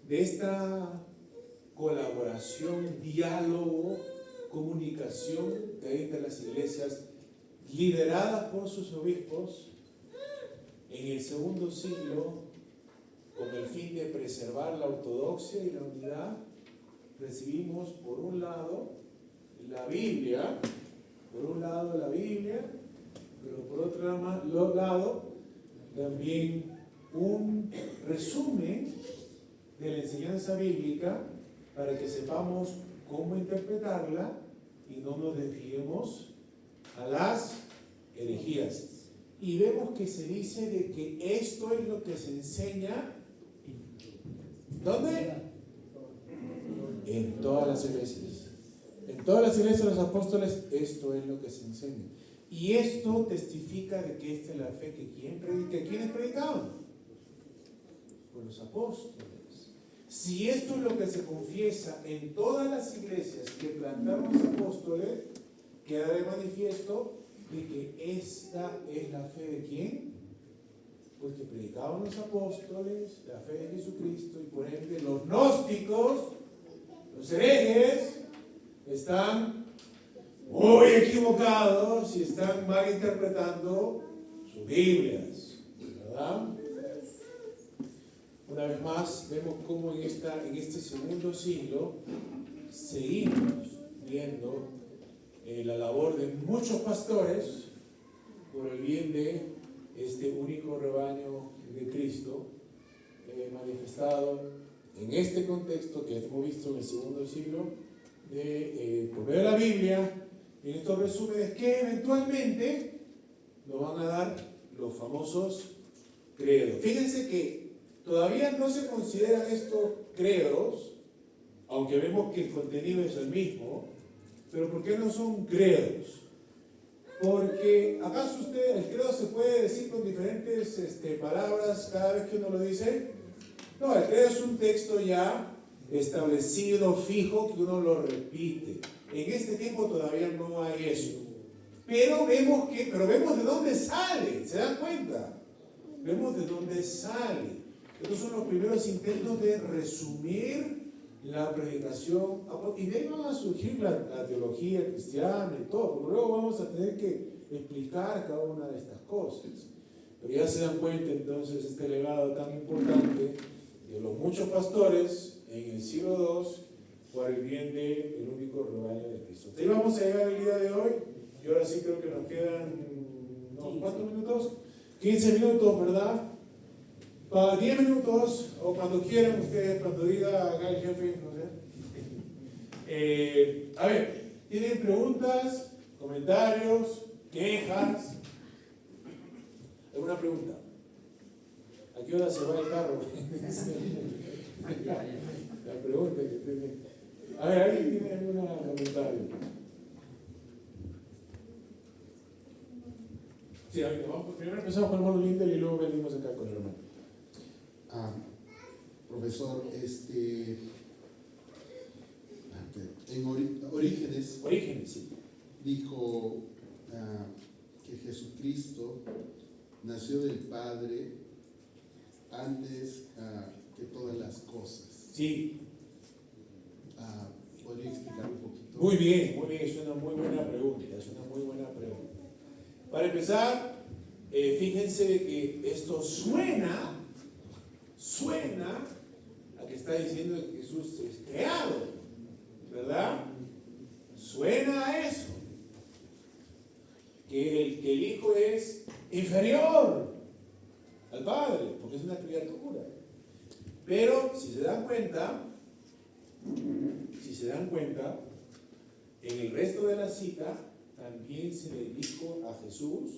de esta colaboración, diálogo, comunicación que hay entre las iglesias lideradas por sus obispos en el segundo siglo, con el fin de preservar la ortodoxia y la unidad, recibimos por un lado la Biblia, pero por otro lado también un resumen de la enseñanza bíblica para que sepamos cómo interpretarla y no nos desviemos a las herejías. Y vemos que se dice de que esto es lo que se enseña. ¿Dónde? En todas las iglesias. En todas las iglesias de los apóstoles esto es lo que se enseña. Y esto testifica de que esta es la fe que ¿quiénes predicaban? Por los apóstoles. Si esto es lo que se confiesa en todas las iglesias que plantaron los apóstoles, queda de manifiesto de que esta es la fe de ¿quién? Pues que predicaban los apóstoles, la fe de Jesucristo, y por ende los gnósticos, los herejes, están muy equivocados y están mal interpretando sus Biblias, ¿verdad? Una vez más, vemos cómo en este segundo siglo seguimos viendo la labor de muchos pastores por el bien de este único rebaño de Cristo, manifestado en este contexto que hemos visto en el segundo siglo, por medio de la Biblia, en estos resúmenes que eventualmente nos van a dar los famosos credos. Fíjense que todavía no se consideran estos credos, aunque vemos que el contenido es el mismo, pero ¿por qué no son credos? Porque, ¿acaso el credo se puede decir con diferentes palabras cada vez que uno lo dice? No, el credo es un texto ya establecido, fijo, que uno lo repite. En este tiempo todavía no hay eso. Pero vemos de dónde sale, ¿se dan cuenta? Vemos de dónde sale. Estos son los primeros intentos de resumir la predicación, y de ahí van a surgir la teología cristiana y todo, porque luego vamos a tener que explicar cada una de estas cosas. Pero ya se dan cuenta entonces este legado tan importante de los muchos pastores en el siglo II por el bien del único rebaño de Cristo. Ahí vamos a llegar el día de hoy, y ahora sí creo que nos quedan, ¿cuántos minutos? 15 minutos, ¿verdad? Para 10 minutos, o cuando quieran ustedes, cuando diga acá el jefe, no sé. A ver, ¿tienen preguntas, comentarios, quejas? ¿Alguna pregunta? ¿A qué hora se va el carro? La pregunta que tiene. A ver, ¿alguien tiene algún comentario? Sí, a ver, primero empezamos con el hermano Linder y luego venimos acá con el hermano. Profesor, en Orígenes Sí. dijo que Jesucristo nació del Padre antes que todas las cosas. Sí. ¿Podría explicar un poquito? Muy bien, es una muy buena pregunta, Para empezar, fíjense de que esto suena a que está diciendo que Jesús es creado, ¿verdad? Suena a eso, que el Hijo es inferior al Padre, porque es una criatura. Pero si se dan cuenta, en el resto de la cita también se le dijo a Jesús,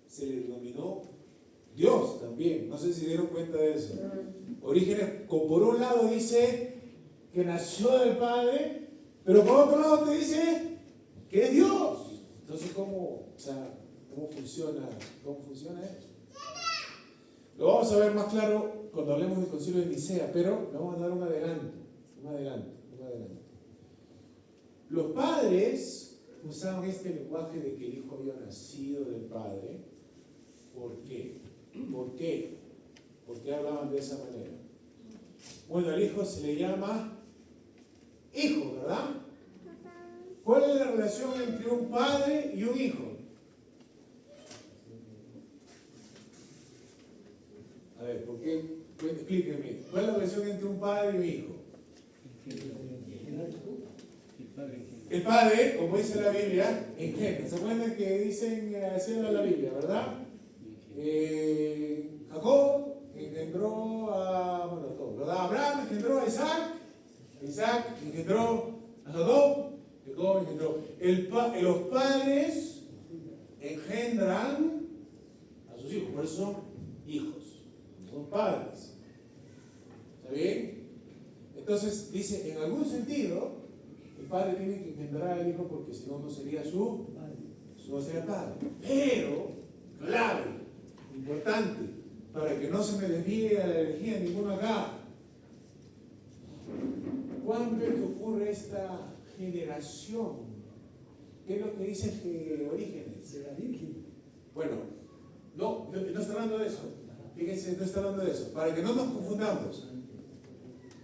se le denominó Dios también. No sé si dieron cuenta de eso. Orígenes, por un lado dice que nació del Padre, pero por otro lado te dice que es Dios. Entonces, ¿cómo funciona eso? Lo vamos a ver más claro cuando hablemos del Concilio de Nicea, pero le vamos a dar un adelanto. Los padres usaban este lenguaje de que el Hijo había nacido del Padre. ¿Por qué? ¿Por qué hablaban de esa manera? Bueno, al Hijo se le llama Hijo, ¿verdad? ¿Cuál es la relación entre un padre y un hijo? A ver, ¿por qué? Explíquenme. ¿Cuál es la relación entre un padre y un hijo? El padre, como dice la Biblia, engendra. ¿Se acuerdan que dicen así en la Biblia, verdad? Jacob engendró a Abraham, engendró a Isaac engendró a Jacob engendró. Los padres engendran a sus hijos, por eso son hijos, son padres. ¿Está bien? Entonces dice, en algún sentido, el padre tiene que engendrar al hijo porque si no, no sería su padre. Pero, clave, importante, para que no se me desvíe a la herejía ninguno acá. ¿Cuándo es que ocurre esta generación? ¿Qué es lo que dice Orígenes? De la Virgen. Bueno, no está hablando de eso. Fíjense, no está hablando de eso. Para que no nos confundamos.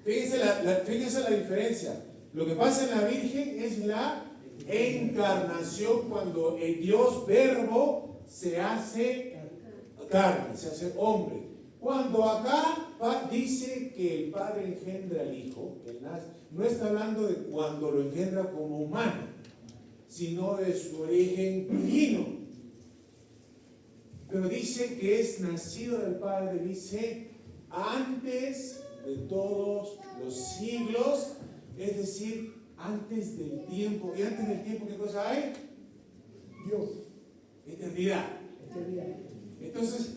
Fíjense la diferencia. Lo que pasa en la Virgen es la encarnación, cuando el Dios Verbo se hace carne, se hace hombre. Cuando acá dice que el Padre engendra al Hijo, que nace, no está hablando de cuando lo engendra como humano, sino de su origen divino. Pero dice que es nacido del Padre, dice antes de todos los siglos, es decir, antes del tiempo. ¿Y antes del tiempo qué cosa hay? Dios. Eternidad. Entonces,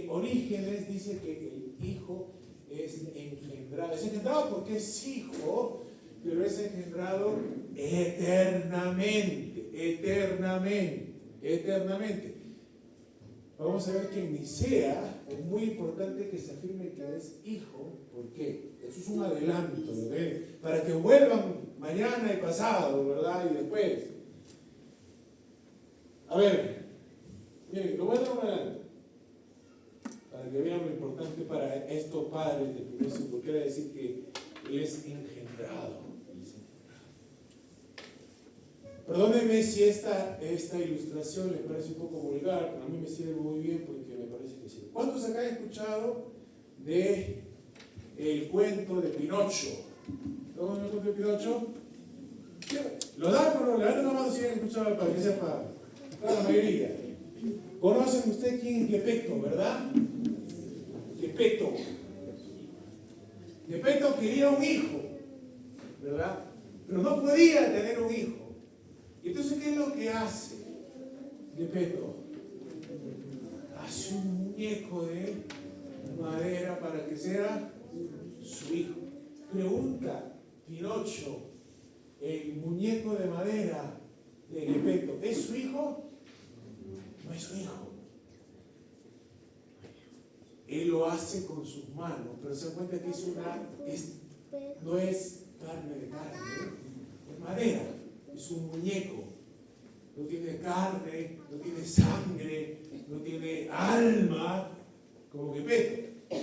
Orígenes dice que el hijo es engendrado. Es engendrado porque es hijo, pero es engendrado eternamente, eternamente, eternamente. Vamos a ver que en Nicea es muy importante que se afirme que es hijo. ¿Por qué? Eso es un adelanto, ¿verdad? Para que vuelvan mañana y pasado, ¿verdad? Y después. A ver, miren, lo voy a dar un adelanto para que vean lo importante para estos padres de primer siglo. Quiere decir que él es engendrado. Perdónenme si esta ilustración les parece un poco vulgar, pero a mí me sirve muy bien porque me parece que sí. ¿Cuántos acá han escuchado de el cuento de Pinocho? ¿Cómo es el cuento de Pinocho? ¿Lo dan o no? Levanten la mano si han escuchado para que sepa. La mayoría. ¿Conocen ustedes quién es Geppetto, verdad? Geppetto. Geppetto quería un hijo, ¿verdad? Pero no podía tener un hijo. Entonces, ¿qué es lo que hace Geppetto? Hace un muñeco de madera para que sea su hijo. Pregunta Pinocho, ¿el muñeco de madera de Geppetto es su hijo? No es su hijo. Él lo hace con sus manos, pero se da cuenta que no es carne de carne, es madera. Es un muñeco, no tiene carne, no tiene sangre, no tiene alma, como Geppetto.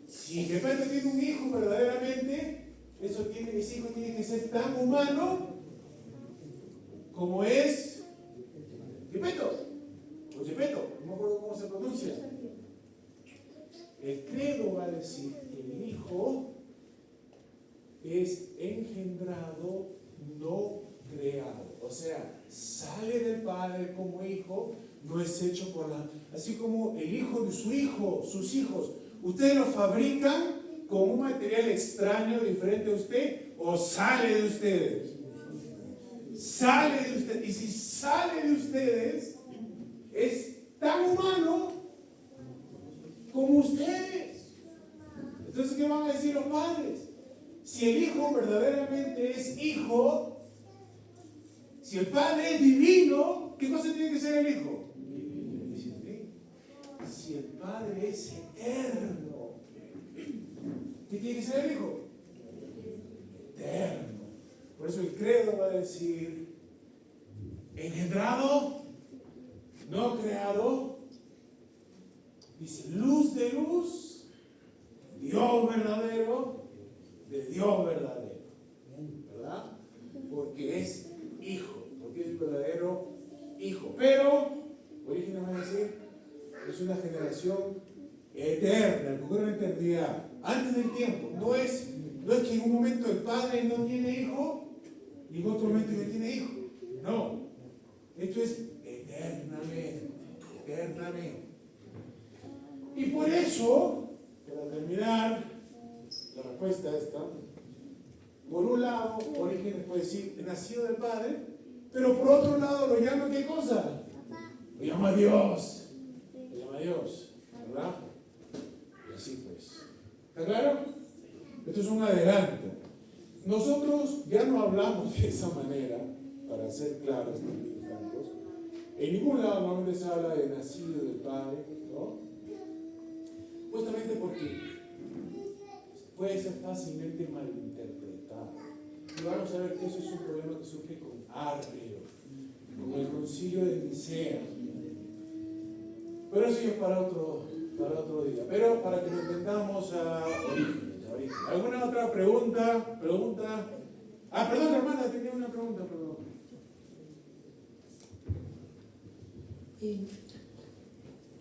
Si Geppetto tiene un hijo verdaderamente, ese hijo tiene que ser tan humano como es Geppetto, o Geppetto, no me acuerdo cómo se pronuncia. El credo va a decir que el hijo es engendrado, no creado, o sea, sale del Padre como hijo, no es hecho por así como el hijo de su hijo, sus hijos, ustedes lo fabrican con un material extraño, diferente a usted, o sale de ustedes. Sale de ustedes, y si sale de ustedes, es tan humano como ustedes. Entonces, ¿qué van a decir los padres? Si el hijo verdaderamente es hijo, si el Padre es divino, ¿qué cosa tiene que ser el Hijo? Si el Padre es eterno, ¿qué tiene que ser el Hijo? Eterno. Por eso el credo va a decir, engendrado, no creado, dice luz de luz, Dios verdadero, de Dios verdadero. ¿Verdad? Porque es hijo, porque es el verdadero hijo. Pero, Orígenes va a decir, es una generación eterna, que ocurre en la eternidad, antes del tiempo. No es que en un momento el padre no tiene hijo y en otro momento no tiene hijo. No, esto es eternamente, eternamente. Y por eso, para terminar, la respuesta esta, por un lado, Orígenes puede decir, nacido del Padre, pero por otro lado lo llama, ¿qué cosa? Lo llama Dios. Lo llama Dios, ¿verdad? Y así pues. ¿Está claro? Esto es un adelanto. Nosotros ya no hablamos de esa manera, para ser claros también, tantos. En ningún lado normalmente se habla de nacido del Padre, ¿no? Justamente porque puede ser fácilmente malinterpretado. Y vamos a ver que eso es un problema que surge con Arrio, con el concilio de Nicea. Pero eso ya es para otro día. Pero para que lo entendamos a Orígenes. ¿Alguna otra pregunta? Perdón, hermana, tenía una pregunta, perdón.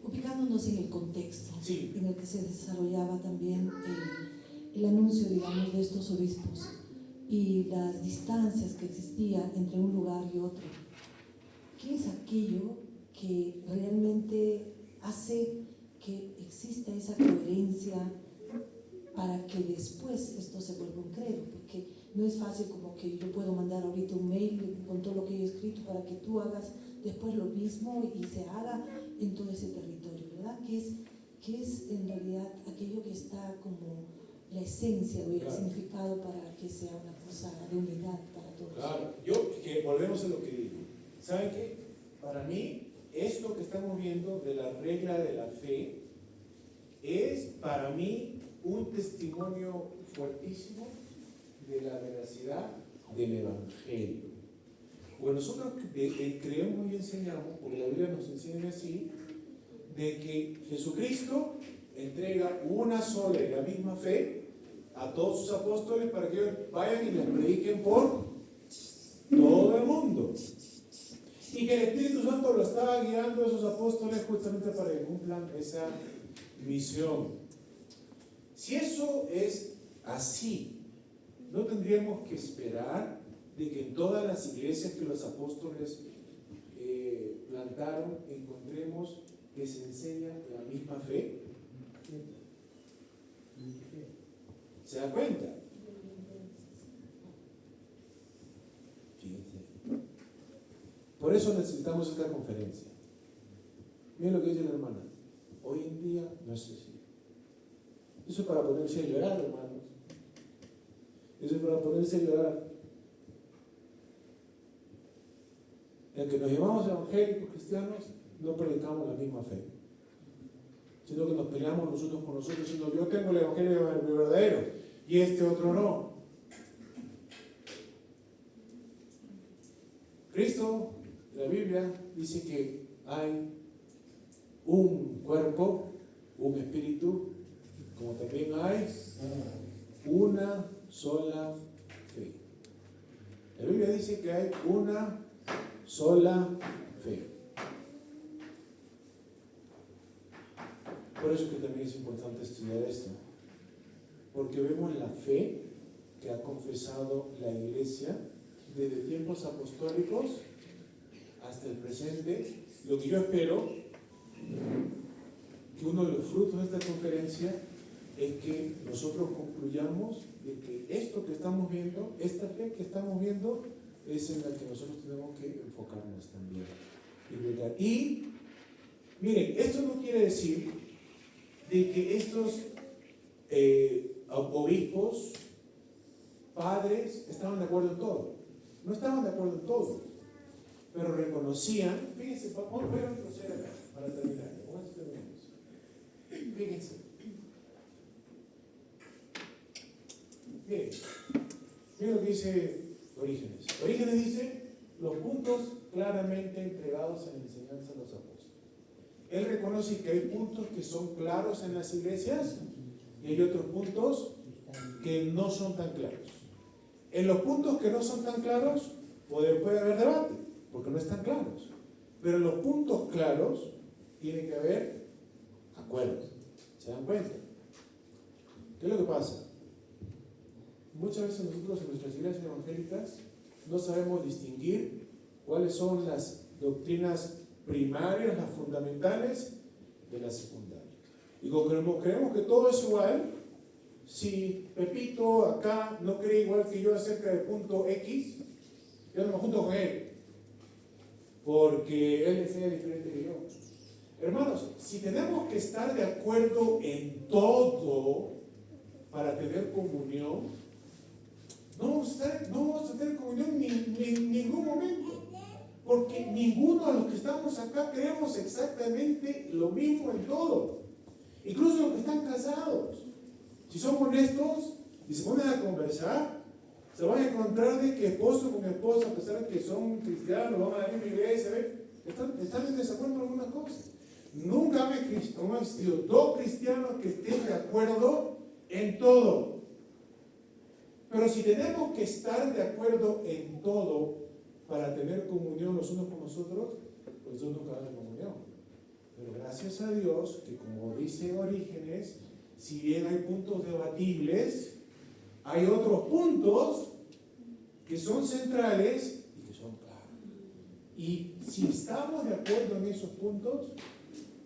Ubicándonos en el contexto Sí. en el que se desarrollaba también el anuncio, digamos, de estos obispos y las distancias que existían entre un lugar y otro, ¿qué es aquello que realmente hace que exista esa coherencia para que después esto se vuelva un credo, porque no es fácil como que yo puedo mandar ahorita un mail con todo lo que yo he escrito para que tú hagas después lo mismo y se haga en todo ese territorio, ¿verdad? Que es en realidad aquello que está como la esencia o el significado para que sea una cosa de unidad para todos. Claro, que volvemos a lo que digo. ¿Saben qué? Para mí, esto que estamos viendo de la regla de la fe es para mí un testimonio fuertísimo de la veracidad del Evangelio. Porque nosotros creemos y enseñamos, porque la Biblia nos enseña así, de que Jesucristo entrega una sola y la misma fe a todos sus apóstoles para que ellos vayan y les prediquen por todo el mundo. Y que el Espíritu Santo lo estaba guiando a esos apóstoles justamente para que cumplan esa misión. Si eso es así, no tendríamos que esperar de que en todas las iglesias que los apóstoles plantaron encontremos que se enseña la misma fe. ¿Se da cuenta? Fíjense. Por eso necesitamos esta conferencia. Miren lo que dice la hermana. Hoy en día no es así. Eso es para ponerse a llorar, hermanos. Eso es para ponerse a llorar. El que nos llamamos evangélicos cristianos, no predicamos la misma fe, sino que nos peleamos nosotros con nosotros, diciendo yo tengo el evangelio verdadero y este otro no. Cristo, la Biblia, dice que hay un cuerpo, un espíritu, como también hay una sola fe. La Biblia dice que hay una sola fe. Por eso que también es importante estudiar esto, porque vemos la fe que ha confesado la Iglesia desde tiempos apostólicos hasta el presente. Lo que yo espero, que uno de los frutos de esta conferencia es que nosotros concluyamos de que esto que estamos viendo, esta fe que estamos viendo, es en la que nosotros tenemos que enfocarnos también. Y miren, esto no quiere decir de que estos obispos, padres, estaban de acuerdo en todo. No estaban de acuerdo en todo, pero reconocían, fíjense, voy a retroceder acá para terminar. Fíjense. Miren lo que dice Orígenes. Orígenes dice los puntos claramente entregados en la enseñanza de los apóstoles. Él reconoce que hay puntos que son claros en las iglesias y hay otros puntos que no son tan claros. En los puntos que no son tan claros puede haber debate, porque no están claros. Pero en los puntos claros tiene que haber acuerdo. ¿Se dan cuenta? ¿Qué es lo que pasa? Muchas veces nosotros en nuestras iglesias evangélicas no sabemos distinguir cuáles son las doctrinas primarias, las fundamentales de las secundarias. Y como creemos que todo es igual, si Pepito acá no cree igual que yo acerca del punto X, yo no me junto con él, porque él enseña diferente que yo. Hermanos, si tenemos que estar de acuerdo en todo para tener comunión, no vamos a tener comunión en ningún momento, porque ninguno de los que estamos acá creemos exactamente lo mismo en todo, incluso los que están casados. Si son honestos y se ponen a conversar, se van a encontrar de que esposo con esposa, a pesar de que son cristianos, van a la misma iglesia, están en desacuerdo en algunas cosas. Nunca han existido dos cristianos que estén de acuerdo en todo. Pero si tenemos que estar de acuerdo en todo para tener comunión los unos con los otros, pues nosotros nunca vamos a comunión. Pero gracias a Dios, que como dice Orígenes, si bien hay puntos debatibles, hay otros puntos que son centrales y que son claros. Y si estamos de acuerdo en esos puntos,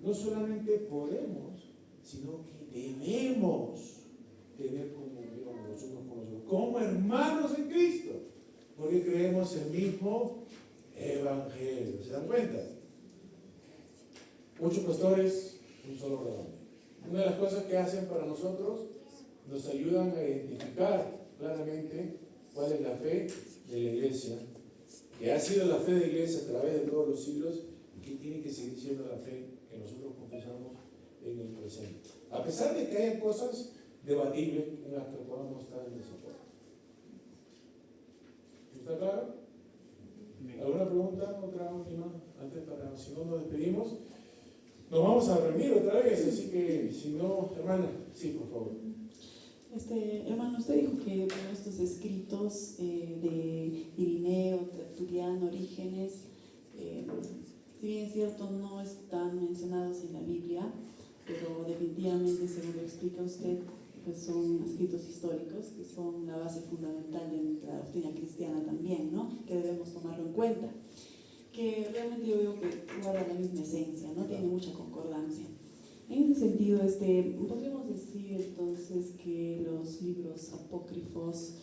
no solamente podemos, sino que debemos tener comunión los unos con los otros, como hermanos en Cristo, porque creemos el mismo evangelio. ¿Se dan cuenta? Muchos pastores, un solo rebaño. Una de las cosas que hacen para nosotros, nos ayudan a identificar claramente cuál es la fe de la iglesia, que ha sido la fe de la iglesia a través de todos los siglos y que tiene que seguir siendo la fe que nosotros confesamos en el presente. A pesar de que haya cosas debatibles en las que podamos estar en desacuerdo. ¿Está claro? ¿Alguna pregunta? ¿Otra última? Antes para, si no nos despedimos. Nos vamos a reunir otra vez, así que si no, hermana, sí, por favor. Hermano, usted dijo que por estos escritos de Irineo, Tertuliano, Orígenes, si bien es cierto, no están mencionados en la Biblia, pero definitivamente, según lo explica usted, pues son escritos históricos que son la base fundamental de la doctrina cristiana también, ¿no? Que debemos tomarlo en cuenta. Que realmente yo veo que guarda la misma esencia, ¿no? Tiene mucha concordancia. En ese sentido, podríamos decir entonces que los libros apócrifos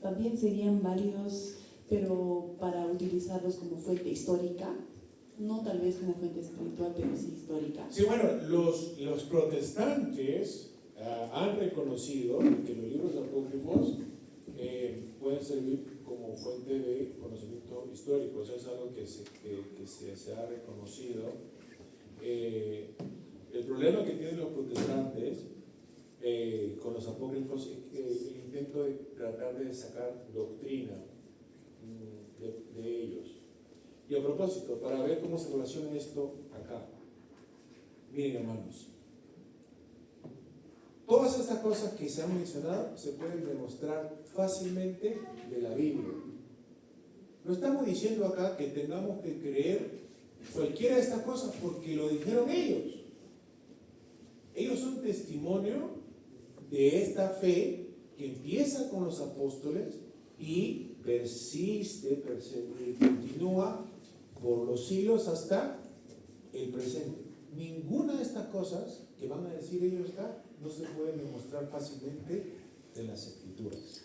también serían válidos, pero para utilizarlos como fuente histórica, no tal vez como fuente espiritual, pero sí histórica. Sí, bueno, los protestantes han reconocido que los libros apócrifos pueden servir como fuente de conocimiento histórico. Eso es algo que se ha reconocido. El problema que tienen los protestantes con los apócrifos es el intento de tratar de sacar doctrina de ellos. Y a propósito, para ver cómo se relaciona esto acá, miren hermanos, todas estas cosas que se han mencionado se pueden demostrar fácilmente de la Biblia. No estamos diciendo acá que tengamos que creer cualquiera de estas cosas porque lo dijeron ellos. Ellos son testimonio de esta fe que empieza con los apóstoles y persiste, continúa por los siglos hasta el presente. Ninguna de estas cosas que van a decir ellos acá no se pueden demostrar fácilmente de las Escrituras.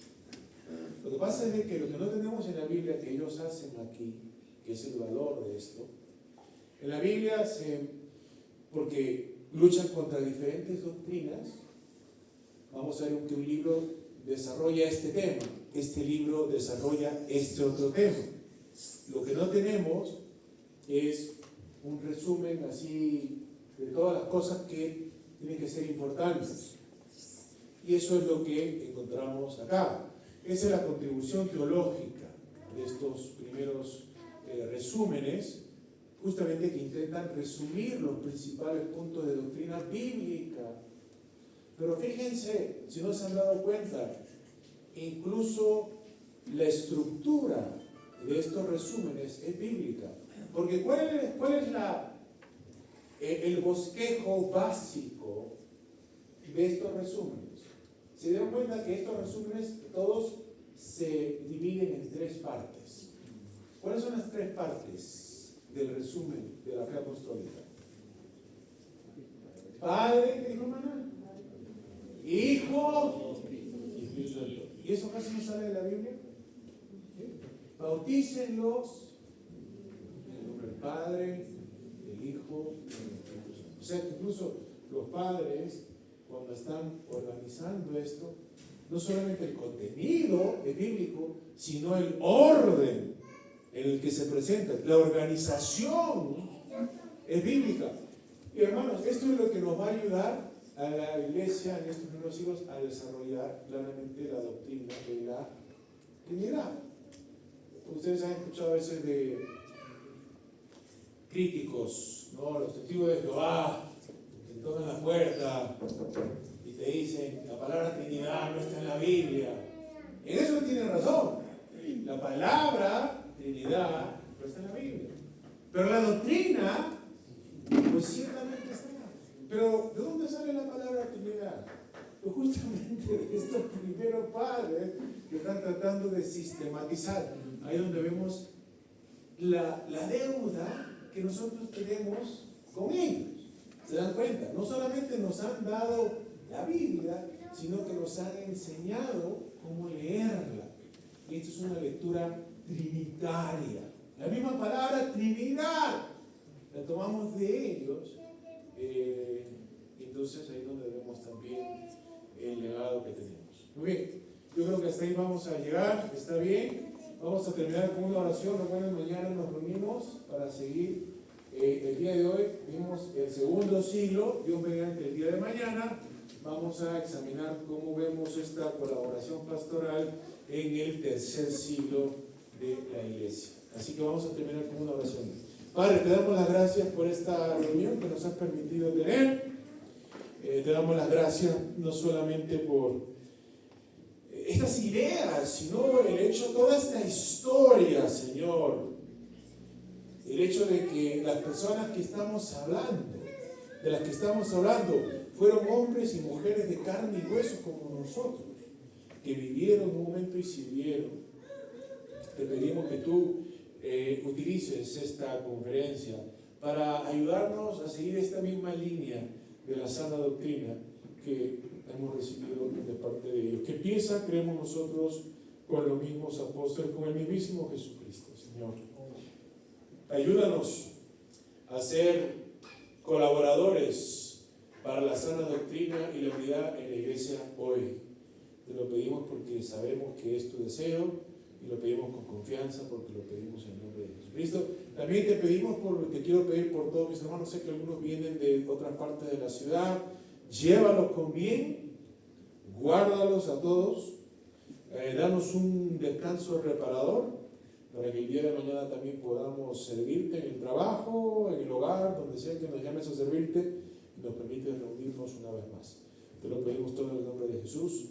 Lo que pasa es que lo que no tenemos en la Biblia que ellos hacen aquí, que es el valor de esto, en la Biblia porque luchan contra diferentes doctrinas. Vamos a ver que un libro desarrolla este tema, este libro desarrolla este otro tema. Lo que no tenemos es un resumen así de todas las cosas que tienen que ser importantes. Y eso es lo que encontramos acá. Esa es la contribución teológica de estos primeros resúmenes, justamente que intentan resumir los principales puntos de doctrina bíblica. Pero fíjense, si no se han dado cuenta, incluso la estructura de estos resúmenes es bíblica. Porque ¿cuál es el bosquejo básico de estos resúmenes? Se dieron cuenta que estos resúmenes todos se dividen en tres partes. ¿Cuáles son las tres partes del resumen de la fe apostólica? Padre, ¿qué dijo hermana? Hijo y Espíritu Santo. ¿Y eso casi no sale de la Biblia? ¿Sí? Bautícenlos en el nombre del Padre, del Hijo y del Espíritu Santo. O sea que incluso los padres, cuando están organizando esto, no solamente el contenido es bíblico, sino el orden en el que se presenta. La organización es bíblica. Y hermanos, esto es lo que nos va a ayudar a la iglesia en estos primeros siglos a desarrollar claramente la doctrina de la Trinidad. Ustedes han escuchado a veces de críticos, ¿no? Los testigos de Jehová, que tocan la puerta y te dicen, la palabra Trinidad no está en la Biblia. En eso tienen razón. La palabra Trinidad no está en la Biblia. Pero la doctrina, pues ciertamente está. Pero ¿de dónde sale la palabra Trinidad? Pues justamente de estos primeros padres que están tratando de sistematizar. Ahí donde vemos la deuda que nosotros tenemos con ellos. ¿Se dan cuenta? No solamente nos han dado la Biblia, sino que nos han enseñado cómo leerla. Y esto es una lectura trinitaria. La misma palabra Trinidad la tomamos de ellos. Entonces ahí es donde vemos también el legado que tenemos. Muy bien, yo creo que hasta ahí vamos a llegar. ¿Está bien? Vamos a terminar con una oración. Recuerden, mañana nos reunimos para seguir. El día de hoy vimos el segundo siglo. Dios mediante el día de mañana vamos a examinar cómo vemos esta colaboración pastoral en el tercer siglo de la iglesia. Así que vamos a terminar con una oración. Padre, te damos las gracias por esta reunión que nos has permitido tener. Te damos las gracias no solamente por estas ideas, sino el hecho, toda esta historia, Señor. El hecho de que las personas que estamos hablando, de las que estamos hablando, fueron hombres y mujeres de carne y hueso como nosotros, que vivieron un momento y sirvieron. Te pedimos que tú utilices esta conferencia para ayudarnos a seguir esta misma línea de la sana doctrina que hemos recibido de parte de ellos. Que empieza, creemos nosotros, con los mismos apóstoles, con el mismísimo Jesucristo, Señor. Ayúdanos a ser colaboradores para la sana doctrina y la unidad en la iglesia hoy. Te lo pedimos porque sabemos que es tu deseo y lo pedimos con confianza porque lo pedimos en el nombre de Jesucristo. También te pedimos, te quiero pedir por todos mis hermanos, sé que algunos vienen de otras partes de la ciudad, llévalos con bien, guárdalos a todos, danos un descanso reparador para que el día de mañana también podamos servirte en el trabajo, en el hogar, donde sea que nos llames a servirte y nos permites reunirnos una vez más. Te lo pedimos todo en el nombre de Jesús.